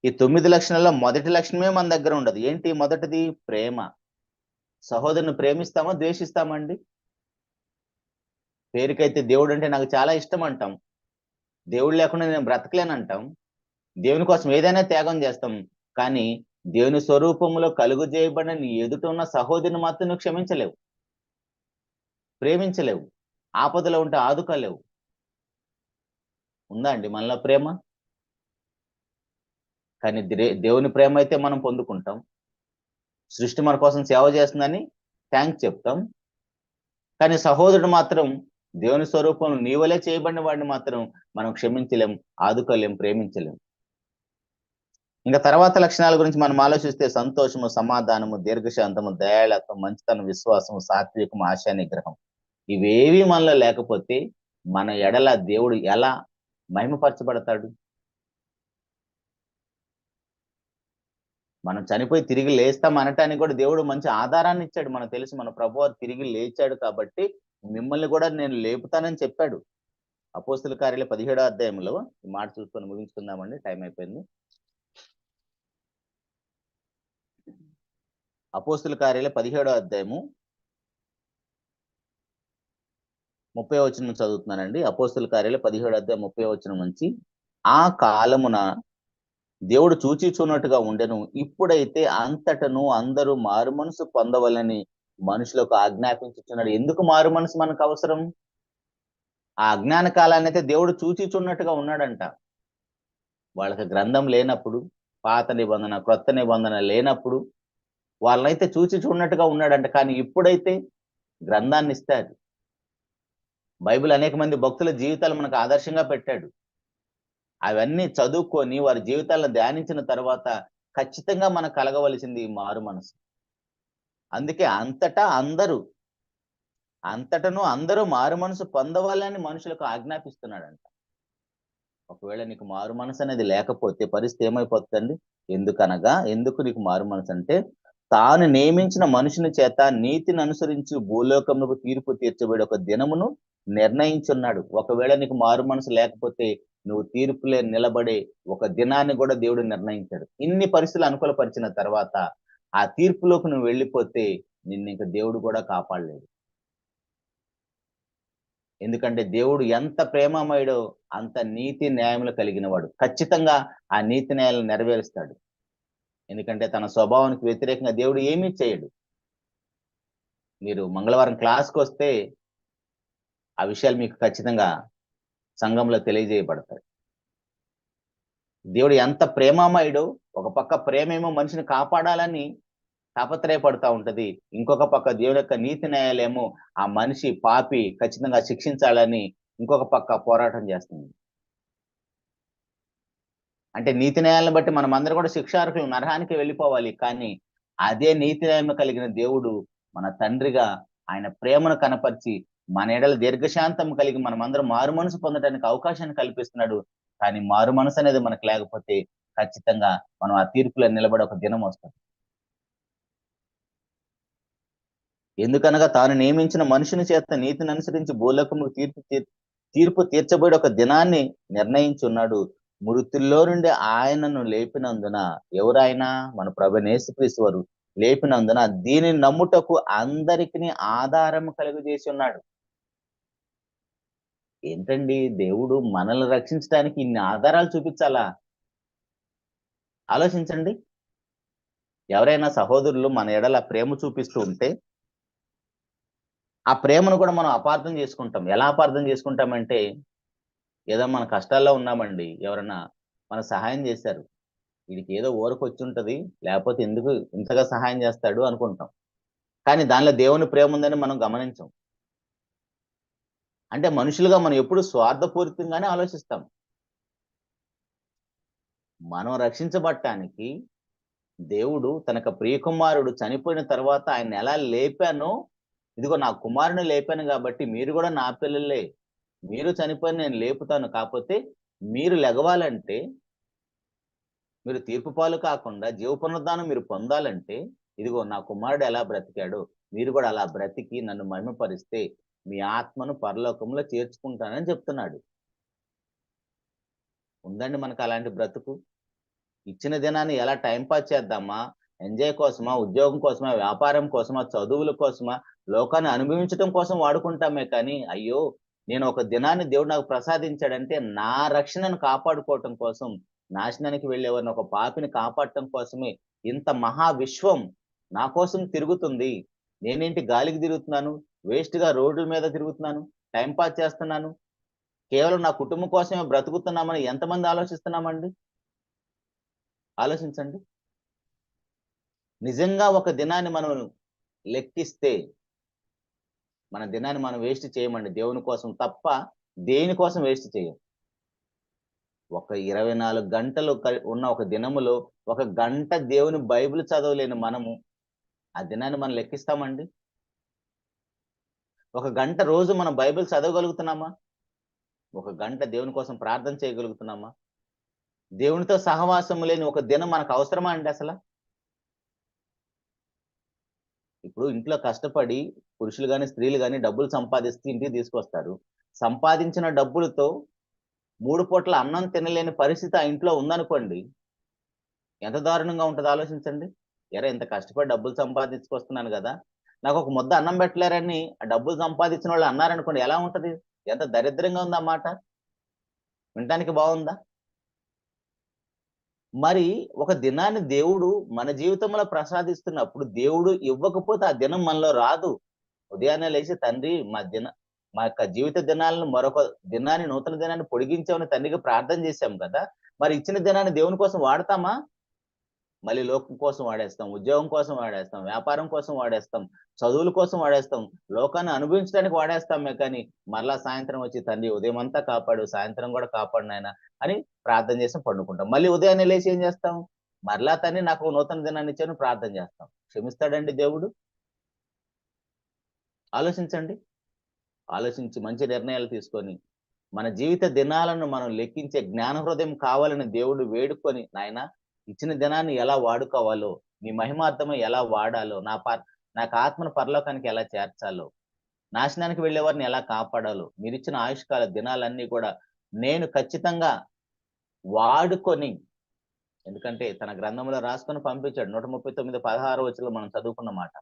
ఈ 9 లక్షణాల్లో మొదటి లక్షణమే మన దగ్గర ఉండదు. ఏంటి మొదటిది? ప్రేమ. సహోదరుని ప్రేమిస్తామా? ద్వేషిస్తామా అండి? పేరుకైతే దేవుడు అంటే నాకు చాలా ఇష్టం అంటాం. దేవుడు లేకుండా నేను బ్రతకలేనంటాం. దేవుని కోసం ఏదైనా త్యాగం చేస్తాం. కానీ దేవుని స్వరూపంలో కలుగు చేయబడిన నీ ఎదుట ఉన్న సహోదరుని మాత్రం నువ్వు క్షమించలేవు, ప్రేమించలేవు, ఆపదలో ఉంటే ఆదుకోలేవు. ఉందా అండి మనలో ప్రేమ? కానీ దేవుని ప్రేమ అయితే మనం పొందుకుంటాం. సృష్టి మన కోసం సేవ చేస్తుందని థ్యాంక్స్ చెప్తాం. కానీ సహోదరుడు మాత్రం దేవుని స్వరూపం నీవలే చేయబడిన వాడిని మాత్రం మనం క్షమించలేం, ఆదుకోలేం, ప్రేమించలేం. ఇంకా తర్వాత లక్షణాల గురించి మనం ఆలోచిస్తే సంతోషము, సమాధానము, దీర్ఘశాంతము, దయాళత్వం, మంచితనం, విశ్వాసము, సాత్వికము, ఆశా నిగ్రహం. ఇవేవి మనలో లేకపోతే మన ఎడల దేవుడు ఎలా మహిమపరచబడతాడు? మనం చనిపోయి తిరిగి లేస్తాం అనటానికి కూడా దేవుడు మంచి ఆధారాన్ని ఇచ్చాడు. మనకు తెలుసు మన ప్రభువారు తిరిగి లేచాడు కాబట్టి మిమ్మల్ని కూడా నేను లేపుతానని చెప్పాడు. అపోస్తుల కార్యాలు 17వ అధ్యాయంలో ఈ మాట చూసుకొని ముగించుకుందామండి, టైం అయిపోయింది. అపోస్తుల కార్యాలు 17వ అధ్యాయము 30వ వచనం చదువుతున్నానండి. అపోస్తుల కార్యాలు 17వ అధ్యాయం 30వ వచనం నుంచి, ఆ కాలమున దేవుడు చూచిచున్నట్టుగా ఉండెను, ఇప్పుడైతే అంతటను అందరూ మారు మనసు పొందవలని మనుషులకు ఆజ్ఞాపించుచున్నాడు. ఎందుకు మారు మనసు మనకు అవసరం? ఆ అజ్ఞాన కాలాన్ని అయితే దేవుడు చూచిచున్నట్టుగా ఉన్నాడంట. వాళ్ళకి గ్రంథం లేనప్పుడు, పాత నిబంధన క్రొత్త నిబంధన లేనప్పుడు వాళ్ళనైతే చూచి చూడనట్టుగా ఉన్నాడంట. కానీ ఇప్పుడైతే గ్రంథాన్ని ఇస్తాడు. బైబిల్ అనేక మంది భక్తుల జీవితాలు మనకు ఆదర్శంగా పెట్టాడు. అవన్నీ చదువుకొని వారి జీవితాలను ధ్యానించిన తర్వాత ఖచ్చితంగా మనకు కలగవలసింది ఈ మారు మనసు. అందుకే అంతటను అందరూ మారు మనసు పొందవాలని మనుషులకు ఆజ్ఞాపిస్తున్నాడంట. ఒకవేళ నీకు మారు మనసు అనేది లేకపోతే పరిస్థితి ఏమైపోతుందండి? ఎందుకు నీకు మారు మనసు అంటే, తాను నియమించిన మనుషుని చేత నీతిని అనుసరించి భూలోకమునకు తీర్పు తీర్చబడి ఒక దినమును నిర్ణయించున్నాడు. ఒకవేళ నీకు మారు మనసు లేకపోతే నువ్వు తీర్పులే నిలబడే ఒక దినాన్ని కూడా దేవుడు నిర్ణయించాడు. ఇన్ని పరిస్థితులు అనుకూలపరిచిన తర్వాత ఆ తీర్పులోకి నువ్వు వెళ్ళిపోతే నిన్ను ఇంక దేవుడు కూడా కాపాడలేడు. ఎందుకంటే దేవుడు ఎంత ప్రేమమయుడో అంత నీతి న్యాయములు కలిగిన వాడు. ఖచ్చితంగా ఆ నీతి న్యాయాలను నెరవేరుస్తాడు. ఎందుకంటే తన స్వభావానికి వ్యతిరేకంగా దేవుడు ఏమీ చేయడు. మీరు మంగళవారం క్లాస్కి వస్తే ఆ విషయాలు మీకు ఖచ్చితంగా సంఘంలో తెలియజేయబడతాయి. దేవుడు ఎంత ప్రేమమయుడో, ఒక పక్క ప్రేమేమో మనిషిని కాపాడాలని తాపత్రయపడతా ఉంటది. ఇంకొక పక్క దేవుని యొక్క నీతి న్యాయాలేమో ఆ మనిషి పాపి ఖచ్చితంగా శిక్షించాలని ఇంకొక పక్క పోరాటం చేస్తుంది. అంటే నీతి న్యాయాలను బట్టి మనం అందరం కూడా శిక్షార్హులు, నరకానికి వెళ్ళిపోవాలి. కానీ అదే నీతి న్యాయం కలిగిన దేవుడు మన తండ్రిగా ఆయన ప్రేమను కనపరిచి మన ఎడల దీర్ఘశాంతం కలిగి మనం అందరం మారు మనసు పొందడానికి అవకాశాన్ని కల్పిస్తున్నాడు. కానీ మారు మనసు అనేది మనకు లేకపోతే ఖచ్చితంగా మనం ఆ తీర్పులో నిలబడే ఒక దినం వస్తుంది. ఎందుకనగా తాను నియమించిన మనుషుని చేత నీతిని అనుసరించి భూలోకముకు తీర్పు తీర్చబడి ఒక దినాన్ని నిర్ణయించున్నాడు. మృతుల్లో నుండి ఆయనను లేపినందున, ఎవరైనా మన ప్రభువైన యేసుక్రీస్తు వారు లేపినందున దీనిని నమ్ముటకు అందరికీ ఆధారం కలుగజేసి ఉన్నాడు. ఏంటండి, దేవుడు మనల్ని రక్షించడానికి ఇన్ని ఆధారాలు చూపించాలా? ఆలోచించండి. ఎవరైనా సహోదరులు మన ఎడల ప్రేమ చూపిస్తూ ఉంటే ఆ ప్రేమను కూడా మనం అపార్థం చేసుకుంటాం. ఎలా అపార్థం చేసుకుంటామంటే, ఏదో మన కష్టాల్లో ఉన్నామండి, ఎవరన్నా మన సహాయం చేశారు, వీడికి ఏదో ఊరకొచ్చి ఉంటది, లేకపోతే ఎందుకు ఇంతగా సహాయం చేస్తాడు అనుకుంటాం. కానీ దానిలో దేవుని ప్రేమ ఉందని మనం గమనించం. అంటే మనుషులుగా మనం ఎప్పుడు స్వార్థపూరితంగానే ఆలోచిస్తాం. మనం రక్షించబడటానికి దేవుడు తనక ప్రియకుమారుడు చనిపోయిన తర్వాత ఆయన ఎలా లేపానో, ఇదిగో నా కుమారుని లేపాను కాబట్టి మీరు కూడా నా పిల్లలే, మీరు చనిపోయి నేను లేపుతాను, కాకపోతే మీరు లెగవాలంటే, మీరు తీర్పు పాలు కాకుండా జీవ పునరుద్ధానం మీరు పొందాలంటే, ఇదిగో నా కుమారుడు ఎలా బ్రతికాడు, మీరు కూడా అలా బ్రతికి నన్ను మహిమపరిస్తే మీ ఆత్మను పరలోకంలో చేర్చుకుంటానని చెప్తున్నాడు. ఉందండి మనకు అలాంటి బ్రతుకు? ఇచ్చిన దినాన్ని ఎలా టైం పాస్ చేద్దామా, ఎంజాయ్ కోసమా, ఉద్యోగం కోసమా, వ్యాపారం కోసమా, చదువుల కోసమా, లోకాన్ని అనుభవించడం కోసం వాడుకుంటామే కానీ, అయ్యో నేను ఒక దినాన్ని దేవుడు నాకు ప్రసాదించాడంటే నా రక్షణను కాపాడుకోవటం కోసం, నాశనానికి వెళ్ళేవారిని ఒక పాపిని కాపాడటం కోసమే ఇంత మహా విశ్వం నా కోసం తిరుగుతుంది. నేనేంటి గాలికి తిరుగుతున్నాను, వేస్ట్ గా రోడ్ల మీద తిరుగుతున్నాను, టైం పాస్ చేస్తున్నాను, కేవలం నా కుటుంబం కోసమే బ్రతుకుతున్నామని ఎంతమంది ఆలోచిస్తున్నామండి? ఆలోచించండి. నిజంగా ఒక దినాన్ని మనం లెక్కిస్తే మన దినాన్ని మనం వేస్ట్ చేయమండి, దేవుని కోసం తప్ప దేని కోసం వేస్ట్ చేయం. ఒక 24 గంటలు ఉన్న ఒక దినములో ఒక గంట దేవుని బైబిల్ చదవలేని మనము ఆ దినాన్ని మనం లెక్కిస్తామండి? ఒక గంట రోజు మనం బైబిల్ చదవగలుగుతున్నామా? ఒక గంట దేవుని కోసం ప్రార్థన చేయగలుగుతున్నామా? దేవునితో సహవాసం లేని ఒక దినం మనకు అవసరమా అండి అసలు? ఇప్పుడు ఇంట్లో కష్టపడి పురుషులు గాని, స్త్రీలు గాని డబ్బులు సంపాదిస్తూ ఇంటికి తీసుకొస్తారు. సంపాదించిన డబ్బులతో 3 పూట్ల అన్నం తినలేని పరిస్థితి ఆ ఇంట్లో ఉందనుకోండి, ఎంత దారుణంగా ఉంటదో ఆలోచించండి. ఇంత కష్టపడి డబ్బులు సంపాదించుకొస్తున్నాను కదా, నాకు ఒక ముద్ద అన్నం పెట్టలేరని ఆ డబ్బులు సంపాదించిన వాళ్ళు అన్నారనుకోండి, ఎలా ఉంటది? ఎంత దరిద్రంగా ఉంది ఆ మాట. వినటానికి బాగుందా? మరి ఒక దినాన్ని దేవుడు మన జీవితంలో ప్రసాదిస్తున్నప్పుడు, దేవుడు ఇవ్వకపోతే ఆ దినం మనలో రాదు. ఉదయాన్నే లేచి, తండ్రి మా యొక్క జీవిత దినాలను మరొక దినాన్ని, నూతన దినాన్ని పొడిగించామని తండ్రికి ప్రార్థన చేశాం కదా, మరి ఇచ్చిన దినాన్ని దేవుని కోసం వాడతామా? మళ్ళీ లోకం కోసం వాడేస్తాం, ఉద్యోగం కోసం వాడేస్తాం, వ్యాపారం కోసం వాడేస్తాం, చదువుల కోసం వాడేస్తాం, లోకాన్ని అనుభవించడానికి వాడేస్తామే కానీ మరలా సాయంత్రం వచ్చి తండ్రి ఉదయం అంతా కాపాడు, సాయంత్రం కూడా కాపాడు నాయన అని ప్రార్థన చేసి పండుకుంటాం. మళ్ళీ ఉదయాన్నే లేచి ఏం చేస్తాం? మరలా తండ్రి నాకు ఒక నూతన దినాన్ని ఇచ్చాను ప్రార్థన చేస్తాం. క్షమిస్తాడండి దేవుడు? ఆలోచించండి. ఆలోచించి మంచి నిర్ణయాలు తీసుకొని మన జీవిత దినాలను మనం లెక్కించే జ్ఞాన హృదయం కావాలని దేవుడు వేడుకొని, నాయన ఇచ్చిన దినాన్ని ఎలా వాడుకోవాలో, నీ మహిమార్థమై ఎలా వాడాలో, నాకు ఆత్మను పరలోకానికి ఎలా చేర్చాలో, నాశనానికి వెళ్ళే వారిని ఎలా కాపాడాలో, మీరిచ్చిన ఆయుష్కాల దినాలన్నీ కూడా నేను ఖచ్చితంగా వాడుకొని, ఎందుకంటే తన గ్రంథంలో రాసుకొని పంపించాడు. 139:16 వచనంలో మనం చదువుకున్న మాట.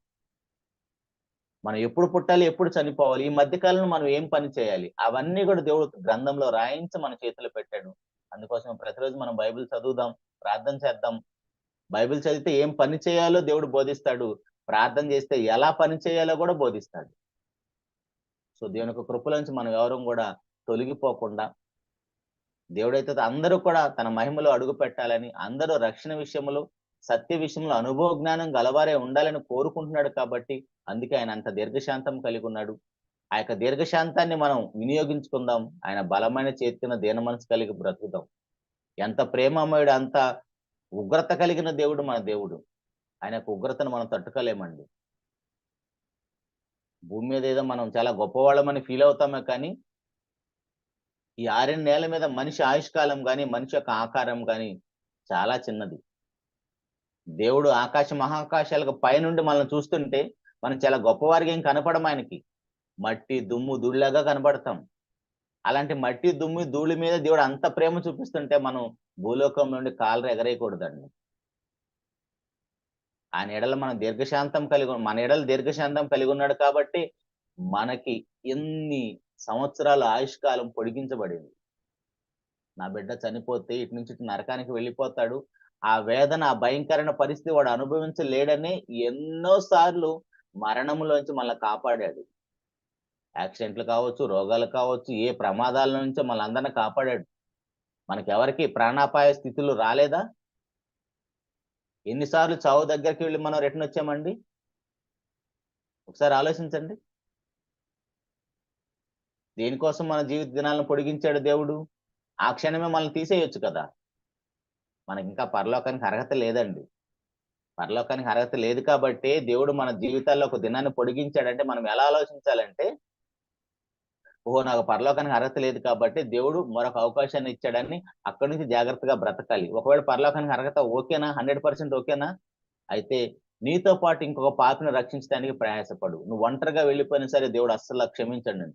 మనం ఎప్పుడు పుట్టాలి, ఎప్పుడు చనిపోవాలి, ఈ మధ్య కాలంలో మనం ఏం పని చేయాలి, అవన్నీ కూడా దేవుడు గ్రంథంలో రాయించి మన చేతిలో పెట్టాడు. అందుకోసం ప్రతిరోజు మనం బైబిల్ చదువుదాం, ప్రార్థన చేద్దాం. బైబిల్ చదివితే ఏం పని చేయాలో దేవుడు బోధిస్తాడు, ప్రార్థన చేస్తే ఎలా పని చేయాలో కూడా బోధిస్తాడు. సో దేవుని యొక్క కృపలోంచి మనం ఎవరం కూడా తొలగిపోకుండా, దేవుడైతే అందరూ కూడా తన మహిమలో అడుగు పెట్టాలని, అందరూ రక్షణ విషయంలో, సత్య విషయంలో అనుభవ జ్ఞానం గలవారే ఉండాలని కోరుకుంటున్నాడు కాబట్టి అందుకే ఆయన అంత దీర్ఘశాంతం కలిగి ఉన్నాడు. ఆ యొక్క దీర్ఘశాంతాన్ని మనం వినియోగించుకుందాం. ఆయన బలమైన చేతిన దీన మనసు కలిగి బ్రతుకుదాం. ఎంత ప్రేమమయుడు, అంత ఉగ్రత కలిగిన దేవుడు మన దేవుడు. ఆయన యొక్క ఉగ్రతను మనం తట్టుకోలేమండి. భూమి మీద ఏదో మనం చాలా గొప్పవాళ్ళమని ఫీల్ అవుతామే కానీ ఈ 6 నేల మీద మనిషి ఆయుష్కాలం గాని, మనిషి యొక్క ఆకారం గాని చాలా చిన్నది. దేవుడు ఆకాశ మహాకాశాలకు పైనుండి మనల్ని చూస్తుంటే మనం చాలా గొప్పవారిగా ఏం కనపడం ఆయనకి. మట్టి, దుమ్ము, ధూళిలాగా కనపడతాం. అలాంటి మట్టి, దుమ్ము, ధూళి మీద దేవుడు అంత ప్రేమ చూపిస్తుంటే మనం భూలోకం నుండి కాళ్ళు ఎగరేయకూడదండి. ఆయన ఎడల మనం మన ఎడల దీర్ఘశాంతం కలిగి ఉన్నాడు కాబట్టి మనకి ఎన్ని సంవత్సరాల ఆయుష్కాలం పొడిగించబడింది. నా బిడ్డ చనిపోతే ఇటు నుంచి ఇటు నరకానికి వెళ్ళిపోతాడు, ఆ వేదన, ఆ భయంకరమైన పరిస్థితి వాడు అనుభవించలేడని ఎన్నో సార్లు మరణంలోంచి మనల్ని కాపాడాడు. యాక్సిడెంట్లు కావచ్చు, రోగాలు కావచ్చు, ఏ ప్రమాదాల నుంచో మనల్ని కాపాడాడు. మనకెవరికి ప్రాణాపాయ స్థితులు రాలేదా? ఎన్నిసార్లు చావు దగ్గరికి వెళ్ళి మనం రిటర్న్ వచ్చామండి? ఒకసారి ఆలోచించండి. దేనికోసం మన జీవిత దినాలను పొడిగించాడు దేవుడు? ఆ క్షణమే మనల్ని తీసేయొచ్చు కదా. మనకి ఇంకా పరలోకానికి అర్హత లేదండి. పరలోకానికి అర్హత లేదు కాబట్టి దేవుడు మన జీవితాల్లో ఒక దినాన్ని పొడిగించాడంటే మనం ఎలా ఆలోచించాలంటే, ఓహో నాకు పరలోకానికి అర్హత లేదు కాబట్టి దేవుడు మరొక అవకాశాన్ని ఇచ్చాడని అక్కడి నుంచి జాగ్రత్తగా బ్రతకాలి. ఒకవేళ పరలోకానికి అర్హత ఓకేనా, 100% ఓకేనా, అయితే నీతో పాటు ఇంకొక పాపిని రక్షించడానికి ప్రయాసపడు. నువ్వు ఒంటరిగా వెళ్ళిపోయినా సరే దేవుడు అస్సలు క్షమించండి.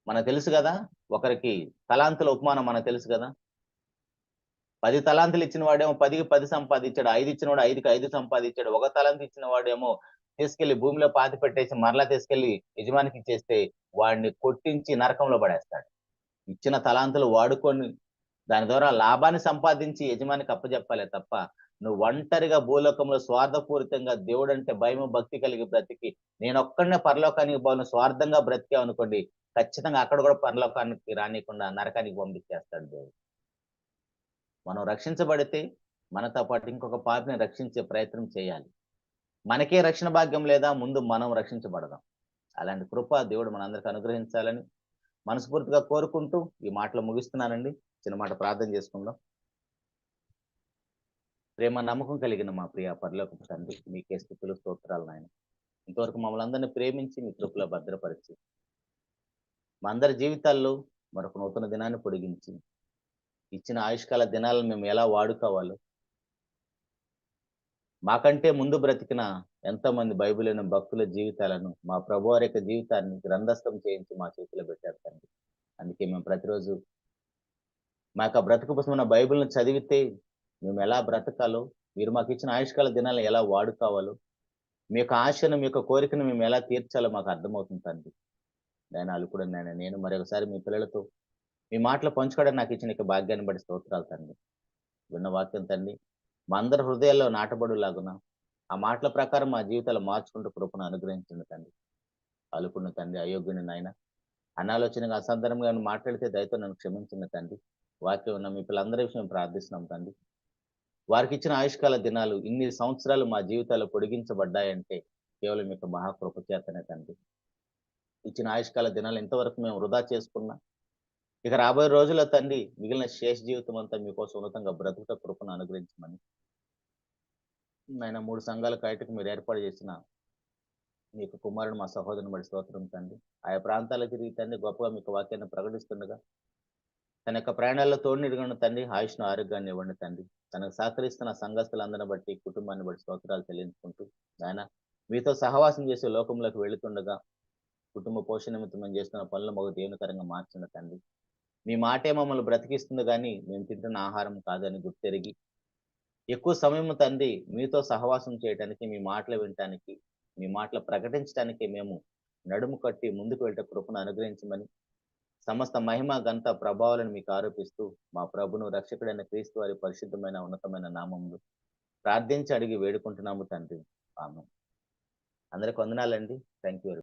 మనకు తెలుసు కదా, ఒకరికి తలాంతుల ఉపమానం మనకు తెలుసు కదా. 10 తలాంతులు ఇచ్చిన వాడేమో 10కి 10 సంపాదించాడు, 5 ఇచ్చిన వాడు 5కి 5 సంపాదించాడు. ఒక తలాంతు ఇచ్చిన వాడేమో తీసుకెళ్లి భూమిలో పాతి పెట్టేసి మరలా తీసుకెళ్లి యజమానికి ఇచ్చేస్తే వాడిని కొట్టించి నరకంలో పడేస్తాడు. ఇచ్చిన తలాంతులు వాడుకొని దాని ద్వారా లాభాన్ని సంపాదించి యజమానికి అప్పచెప్పాలే తప్ప, నువ్వు ఒంటరిగా భూలోకంలో స్వార్థపూరితంగా దేవుడంటే భయము, భక్తి కలిగి బ్రతికి నేనొక్కడనే పరలోకానికి పోను స్వార్థంగా బ్రతికావు అనుకోండి, ఖచ్చితంగా అక్కడ కూడా పరలోకానికి రానికుండా నరకానికి పంపించేస్తాడు దేవుడు. మనం రక్షించబడితే మనతో పాటు ఇంకొక పాపిని రక్షించే ప్రయత్నం చేయాలి. మనకే రక్షణ భాగ్యం లేదా, ముందు మనం రక్షించబడదాం. అలాంటి కృప దేవుడు మనందరికి అనుగ్రహించాలని మనస్ఫూర్తిగా కోరుకుంటూ ఈ మాటలు ముగిస్తున్నానండి. చిన్న మాట ప్రార్థన చేసుకుందాం. ప్రేమ నమ్మకం కలిగిన మా ప్రియ పరలోకపు తండ్రి, మీకే స్తుతులు స్తోత్రాలు నాయన. ఇంతవరకు మమ్మల్ని అందరినీ ప్రేమించి మీ కృపలో భద్రపరిచి మా అందరి జీవితాల్లో మరొక నూతన దినాన్ని పొడిగించి ఇచ్చిన ఆయుష్కాల దినాలను మేము ఎలా వాడుకోవాలో, మాకంటే ముందు బ్రతికిన ఎంతో మంది బైబిల్ అయిన భక్తుల జీవితాలను, మా ప్రభువారి యొక్క జీవితాన్ని గ్రంథస్థం చేయించి మా చేతిలో పెట్టారు తండ్రి. అందుకే మేము ప్రతిరోజు మా యొక్క బ్రతుకు పుస్తకమైన బైబిల్ని చదివితే మేము ఎలా బ్రతకాలో, మీరు మాకు ఇచ్చిన ఆయుష్కాల దినాలను ఎలా వాడుకోవాలో, మీ యొక్క ఆశను, మీ యొక్క కోరికను మేము ఎలా తీర్చాలో మాకు అర్థమవుతుంది తండ్రి. దయనాలు కూడా నేను మరొకసారి మీ పిల్లలతో మీ మాటలు పంచుకోవడానికి నాకు ఇచ్చిన భాగ్యాన్ని బట్టి స్తోత్రాలు తండ్రి. విన్న వాక్యం తండ్రి మా అందరి హృదయాల్లో నాటబడులాగున ఆ మాటల ప్రకారం మా జీవితాలు మార్చుకుంటూ కృపను అనుగ్రహించండి తండ్రి. అలుకున్న తండ్రి, అయోగ్యుని నాయన, అనాలోచనగా అసందర్భంగా మాట్లాడితే దయతో నన్ను క్షమించిన తండ్రి. వాక్యం ఉన్న మీ పిల్లలందరి విషయం ప్రార్థిస్తున్నాం తండ్రి. వారికి ఇచ్చిన ఆయుష్కాల దినాలు ఇన్ని సంవత్సరాలు మా జీవితాల్లో పొడిగించబడ్డాయంటే కేవలం మీకు మహాకృప చేతనే తండ్రి. ఇచ్చిన ఆయుష్కాల దినాలు ఇంతవరకు మేము వృధా చేసుకున్నా ఇక రాబోయే రోజుల్లో తండ్రి మిగిలిన శేష జీవితం అంతా మీకోసం ఉన్నతంగా బ్రతుకుట కృపను అనుగ్రహించమని నాయన 3 సంఘాల కయటకు మీరు ఏర్పాటు చేసిన మీకు కుమారుడు మా సహోదరుని బడి స్తోత్రం తండ్రి. ఆయా ప్రాంతాలకు తిరిగి తండ్రి గొప్పగా మీకు వాక్యాన్ని ప్రకటిస్తుండగా తన యొక్క ప్రయాణాల్లో తోడునిడుగున్న తండ్రి ఆయుష్ను ఆరోగ్యాన్ని ఇవ్వండి తండ్రి. తనకు సహకరిస్తున్న సంఘస్థులందరిని బట్టి కుటుంబాన్ని బట్టి స్తోత్రాలు చెల్లించుకుంటూ ఆయన మీతో సహవాసం చేసే లోకంలోకి వెళుతుండగా కుటుంబ పోషణ నిమిత్తం మేము చేస్తున్న పనులు మాకు దేవునికరంగా మార్చిన తండ్రి. మీ మాటే మమ్మల్ని బ్రతికిస్తుంది కానీ మేము తింటున్న ఆహారం కాదని గుర్తెరిగి ఎక్కువ సమయం తండ్రి మీతో సహవాసం చేయడానికి మీ మాటలు వినటానికి మీ మాటలు ప్రకటించడానికి మేము నడుము కట్టి ముందుకు వెళ్ళే కృపను అనుగ్రహించమని సమస్త మహిమ ఘనత ప్రభావాలను మీకు ఆరోపిస్తూ మా ప్రభును రక్షకుడైన క్రీస్తు వారి పరిశుద్ధమైన ఉన్నతమైన నామములు ప్రార్థించి అడిగి వేడుకుంటున్నాము తండ్రి. ఆమేన్. అందరికి వందనాలండి. Thank you.